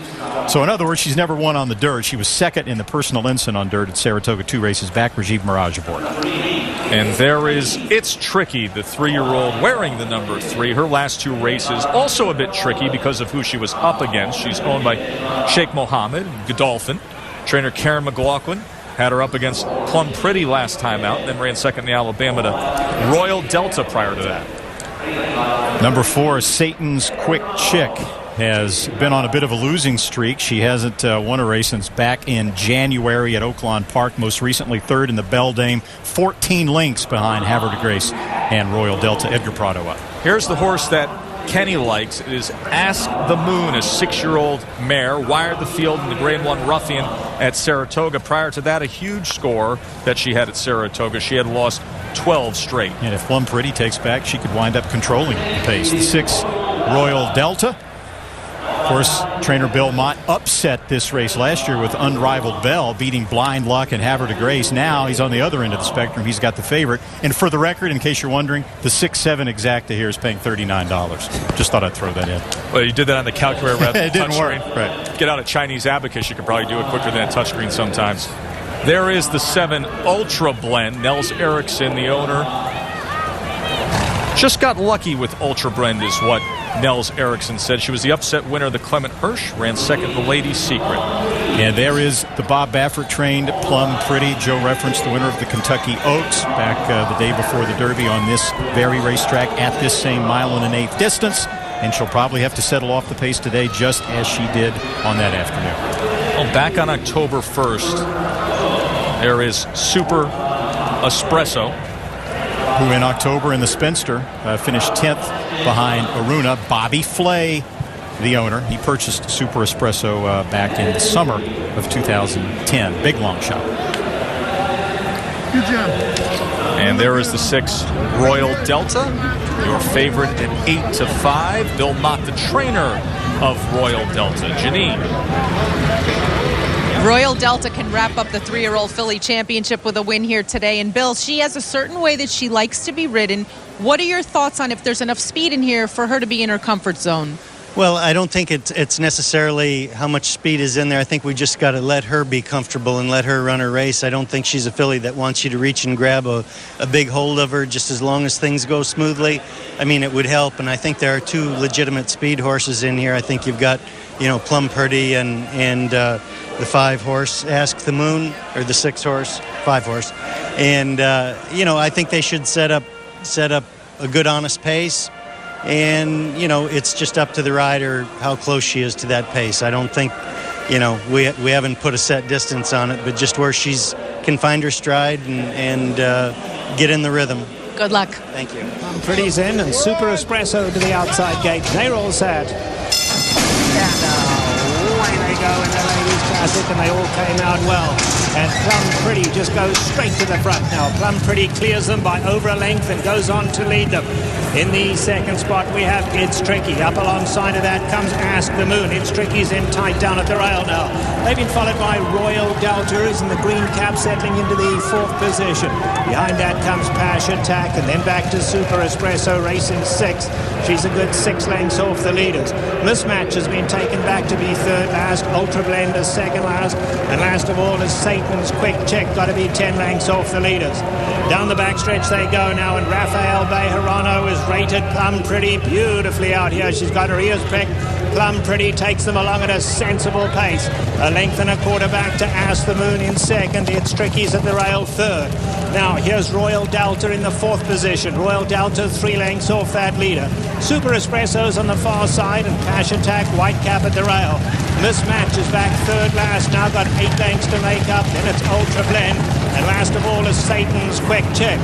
So in other words, she's never won on the dirt. She was second in the personal ensign on dirt at Saratoga 2 races back. Rajiv Mirage aboard. And there is It's Tricky, the 3-year-old wearing the number 3. Her last 2 races also a bit tricky because of who she was up against. She's owned by Sheikh Mohammed, Godolphin. Trainer Karen McLaughlin had her up against Plum Pretty last time out, then ran second in the Alabama to Royal Delta prior to that. Number 4 is Satan's Quick Chick. Has been on a bit of a losing streak. She hasn't won a race since back in January at Oaklawn Park. Most recently 3rd in the Beldame, 14 lengths behind Havre de Grace and Royal Delta. Edgar Prado up. Here's the horse that Kenny likes. It is Ask the Moon, a 6-year-old mare. Wired the field in the Grade 1 Ruffian at Saratoga. Prior to that, a huge score that she had at Saratoga. She had lost 12 straight. And if Plum Pretty takes back, she could wind up controlling the pace. The 6 Royal Delta. Of course, trainer Bill Mott upset this race last year with Unrivaled Bell, beating Blind Luck and Havre de Grace. Now he's on the other end of the spectrum. He's got the favorite. And for the record, in case you're wondering, the 6-7 Exacta here is paying $39. Just thought I'd throw that in. Well, you did that on the calculator rather than it didn't work. Right. Get out a Chinese abacus. You could probably do it quicker than a touchscreen sometimes. There is the 7 Ultra Blend. Nels Erickson, the owner, just got lucky with Ultra Blend is what Nels Erickson said. She was the upset winner of the Clement Hirsch, ran second the Ladies Secret. And there is the Bob Baffert trained Plum Pretty. Joe referenced the winner of the Kentucky Oaks back the day before the Derby on this very racetrack at this same 1.125 distance. And she'll probably have to settle off the pace today just as she did on that afternoon. Well, back on October 1st, there is Super Espresso, who in October in the Spencer finished 10th behind Aruna. Bobby Flay, the owner, he purchased Super Espresso back in the summer of 2010. Big long shot. Good job. And there is the 6 Royal Delta, your favorite at 8-5. Bill Mott, the trainer of Royal Delta. Janine. Royal Delta can wrap up the 3-year-old filly championship with a win here today. And Bill, she has a certain way that she likes to be ridden. What are your thoughts on if there's enough speed in here for her to be in her comfort zone? Well, I don't think it's necessarily how much speed is in there. I think we just got to let her be comfortable and let her run her race. I don't think she's a filly that wants you to reach and grab a big hold of her just as long as things go smoothly. I mean, it would help, and I think there are 2 legitimate speed horses in here. I think you've got, Plum Pretty and the 5 horse, Ask the Moon, or the 6 horse, 5 horse. And, I think they should set up a good, honest pace. And, it's just up to the rider how close she is to that pace. I don't think, we haven't put a set distance on it, but just where she's can find her stride and get in the rhythm. Good luck. Thank you. Pretty's in and Super Espresso to the outside gate. They're all set. And away they go in the Ladies Classic, and they all came out well. And Plum Pretty just goes straight to the front now. Plum Pretty clears them by over a length and goes on to lead them. In the second spot, we have It's Tricky. Up alongside of that comes Ask the Moon. It's Tricky's in tight down at the rail now. They've been followed by Royal Delta, who's in the green cap, settling into the 4th position. Behind that comes Patch Attack, and then back to Super Espresso, racing 6th. She's a good 6 lengths off the leaders. Mismatch has been taken back to be 3rd last. Ultra Blend is 2nd last. And last of all is Satan's Quick Check, got to be 10 lengths off the leaders. Down the backstretch they go now, and Rafael Bejarano is rated Plum Pretty beautifully out here. She's got her ears pricked, Plum Pretty takes them along at a sensible pace. A length and a quarter back to Ask the Moon in second. It's Tricky's at the rail third. Now here's Royal Delta in the fourth position. Royal Delta 3 lengths off that leader. Super Espresso's on the far side and Cash Attack Whitecap at the rail. Mismatch is back third last, now got 8 lengths to make up. Then it's Ultra Blend, and last of all is Satan's Quick Check.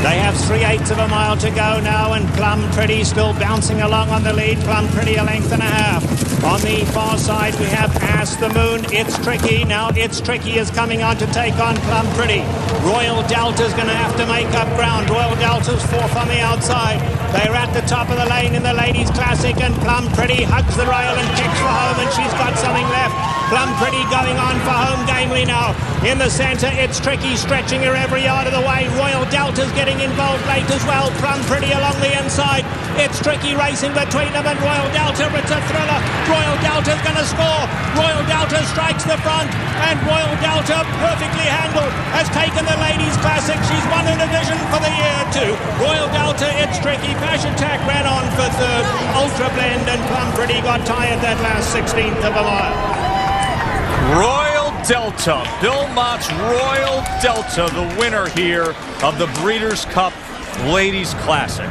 They have 3/8 of a mile to go now, and Plum Pretty still bouncing along on the lead. Plum Pretty a length and a half. On the far side we have Ask the Moon. It's Tricky. Now It's Tricky is coming on to take on Plum Pretty. Royal Delta's going to have to make up ground. Royal Delta's fourth on the outside. They're at the top of the lane in the Ladies Classic, and Plum Pretty hugs the rail and kicks for home, and she's got something left. Plum Pretty going on for home gamely now. In the centre, It's Tricky stretching her every yard of the way. Royal Delta's getting involved late as well. Plum Pretty along the inside. It's Tricky racing between them and Royal Delta. It's a thriller. Royal Delta's going to score. Royal Delta strikes the front, and Royal Delta, perfectly handled, has taken the Ladies Classic. She's won a division for the year too. Royal Delta, It's Tricky, Cash Attack ran on for third. Ultra Blend and Plum Pretty got tired that last 16th of a mile. Royal Delta, Bill Mott's Royal Delta, the winner here of the Breeders' Cup Ladies Classic.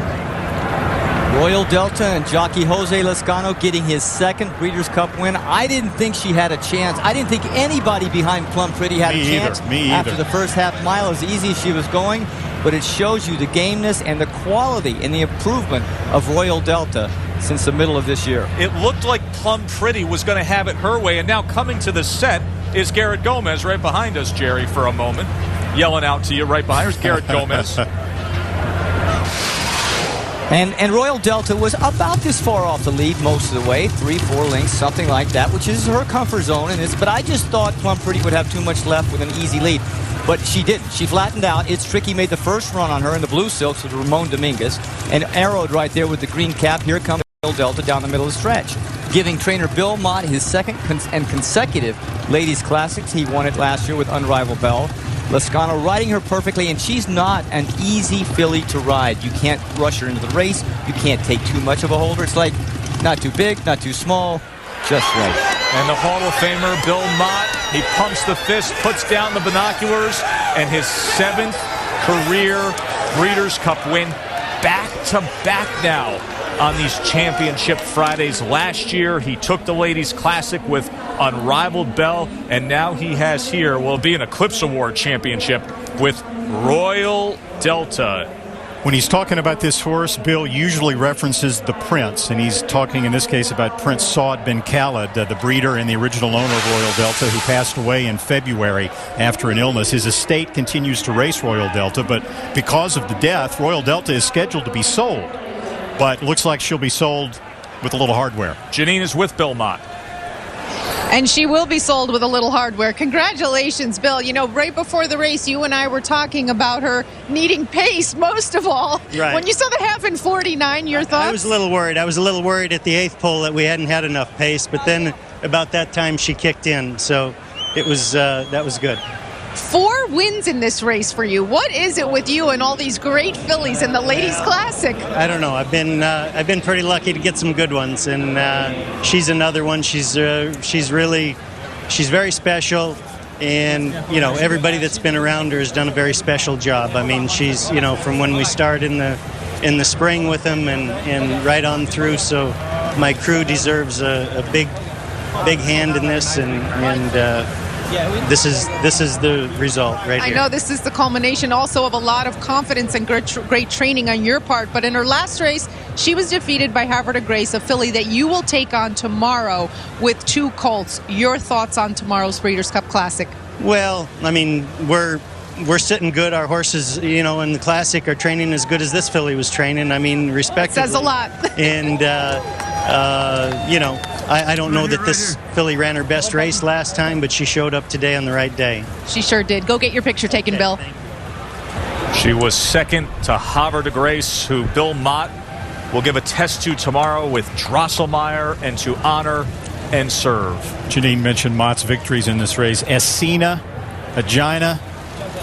Royal Delta and jockey Jose Lezcano getting his second Breeders' Cup win. I didn't think she had a chance. I didn't think anybody behind Plum Pretty had a chance after the first half mile, as easy as she was going. But it shows you the gameness and the quality and the improvement of Royal Delta since the middle of this year. It looked like Plum Pretty was going to have it her way, and now coming to the set is Garrett Gomez right behind us, Jerry, for a moment. Yelling out to you right behind us, Garrett Gomez. And Royal Delta was about this far off the lead most of the way, 3-4 lengths, something like that, which is her comfort zone. But I just thought Plum Pretty would have too much left with an easy lead. But she didn't. She flattened out. It's Tricky made the first run on her in the blue silks with Ramon Dominguez and arrowed right there with the green cap. Here comes Royal Delta down the middle of the stretch, giving trainer Bill Mott his second and consecutive Ladies Classics. He won it last year with Unrivaled Bell. Lezcano riding her perfectly, and she's not an easy filly to ride. You can't rush her into the race. You can't take too much of a holder. It's like not too big, not too small, just right. And the Hall of Famer, Bill Mott, he pumps the fist, puts down the binoculars, and his 7th career Breeders' Cup win, back-to-back now on these championship Fridays. Last year, he took the Ladies Classic with Unrivaled Bell, and now he has here, will be an Eclipse Award championship with Royal Delta. When he's talking about this horse, Bill usually references the Prince, and he's talking in this case about Prince Saud bin Khalid, the breeder and the original owner of Royal Delta, who passed away in February after an illness. His estate continues to race Royal Delta, but because of the death, Royal Delta is scheduled to be sold. But looks like she'll be sold with a little hardware. Janine is with Bill Mott. And she will be sold with a little hardware. Congratulations, Bill. You know, right before the race, you and I were talking about her needing pace most of all. Right. When you saw the half in 49, your thoughts? I was a little worried. I was a little worried at the 8th pole that we hadn't had enough pace, but then about that time she kicked in. So it was that was good. 4 wins in this race for you. What is it with you and all these great fillies in the Ladies Classic? I don't know. I've been pretty lucky to get some good ones, and she's another one. She's very special, and you know, everybody that's been around her has done a very special job. I mean, she's, you know, from when we started in the spring with them and right on through. So my crew deserves a big hand in this, and this is the result right here. I know this is the culmination also of a lot of confidence and great training on your part, but in her last race, she was defeated by Harvard of Grace, a filly that you will take on tomorrow with 2 colts. Your thoughts on tomorrow's Breeders' Cup Classic? Well, I mean, we're sitting good. Our horses, you know, in the Classic are training as good as this filly was training. I mean, respectively. That says a lot. And, you know, I don't know that this filly ran her best race last time, but she showed up today on the right day. She sure did. Go get your picture taken, Bill. She was second to Harvard of Grace, who Bill Mott will give a test to tomorrow with Drosselmeyer, and to honor and serve. Janine mentioned Mott's victories in this race. Essena, Agina,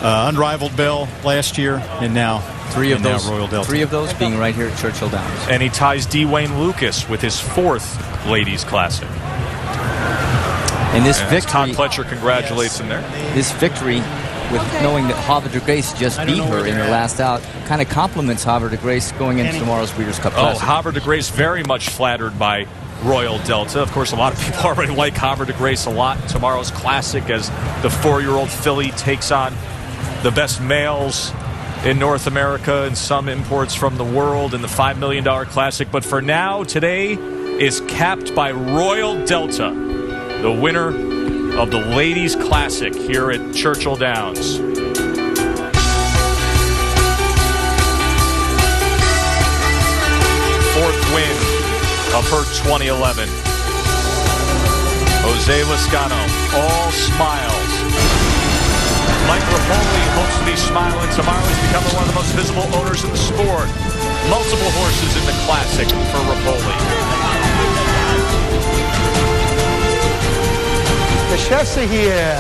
Unrivaled Bell last year, and now Three of Royal Delta. Three of those being right here at Churchill Downs. And he ties Dwayne Lucas with his 4th Ladies Classic. And this victory, Todd Pletcher congratulates him there. This victory, with knowing that Havre de Grace just beat her in her last out, kind of compliments Havre de Grace going into tomorrow's Breeders' Cup Classic. Havre de Grace very much flattered by Royal Delta. Of course, a lot of people already like Havre de Grace a lot. Tomorrow's Classic as the 4-year-old filly takes on the best males in North America and some imports from the world in the $5 million Classic. But for now, today is capped by Royal Delta, the winner of the Ladies Classic here at Churchill Downs. 4th win of her 2011. Jose Lascano, all smiles. Mike Rapoli hopes to be smiling tomorrow. He's becoming one of the most visible owners in the sport. Multiple horses in the Classic for Rapoli. The chefs are here.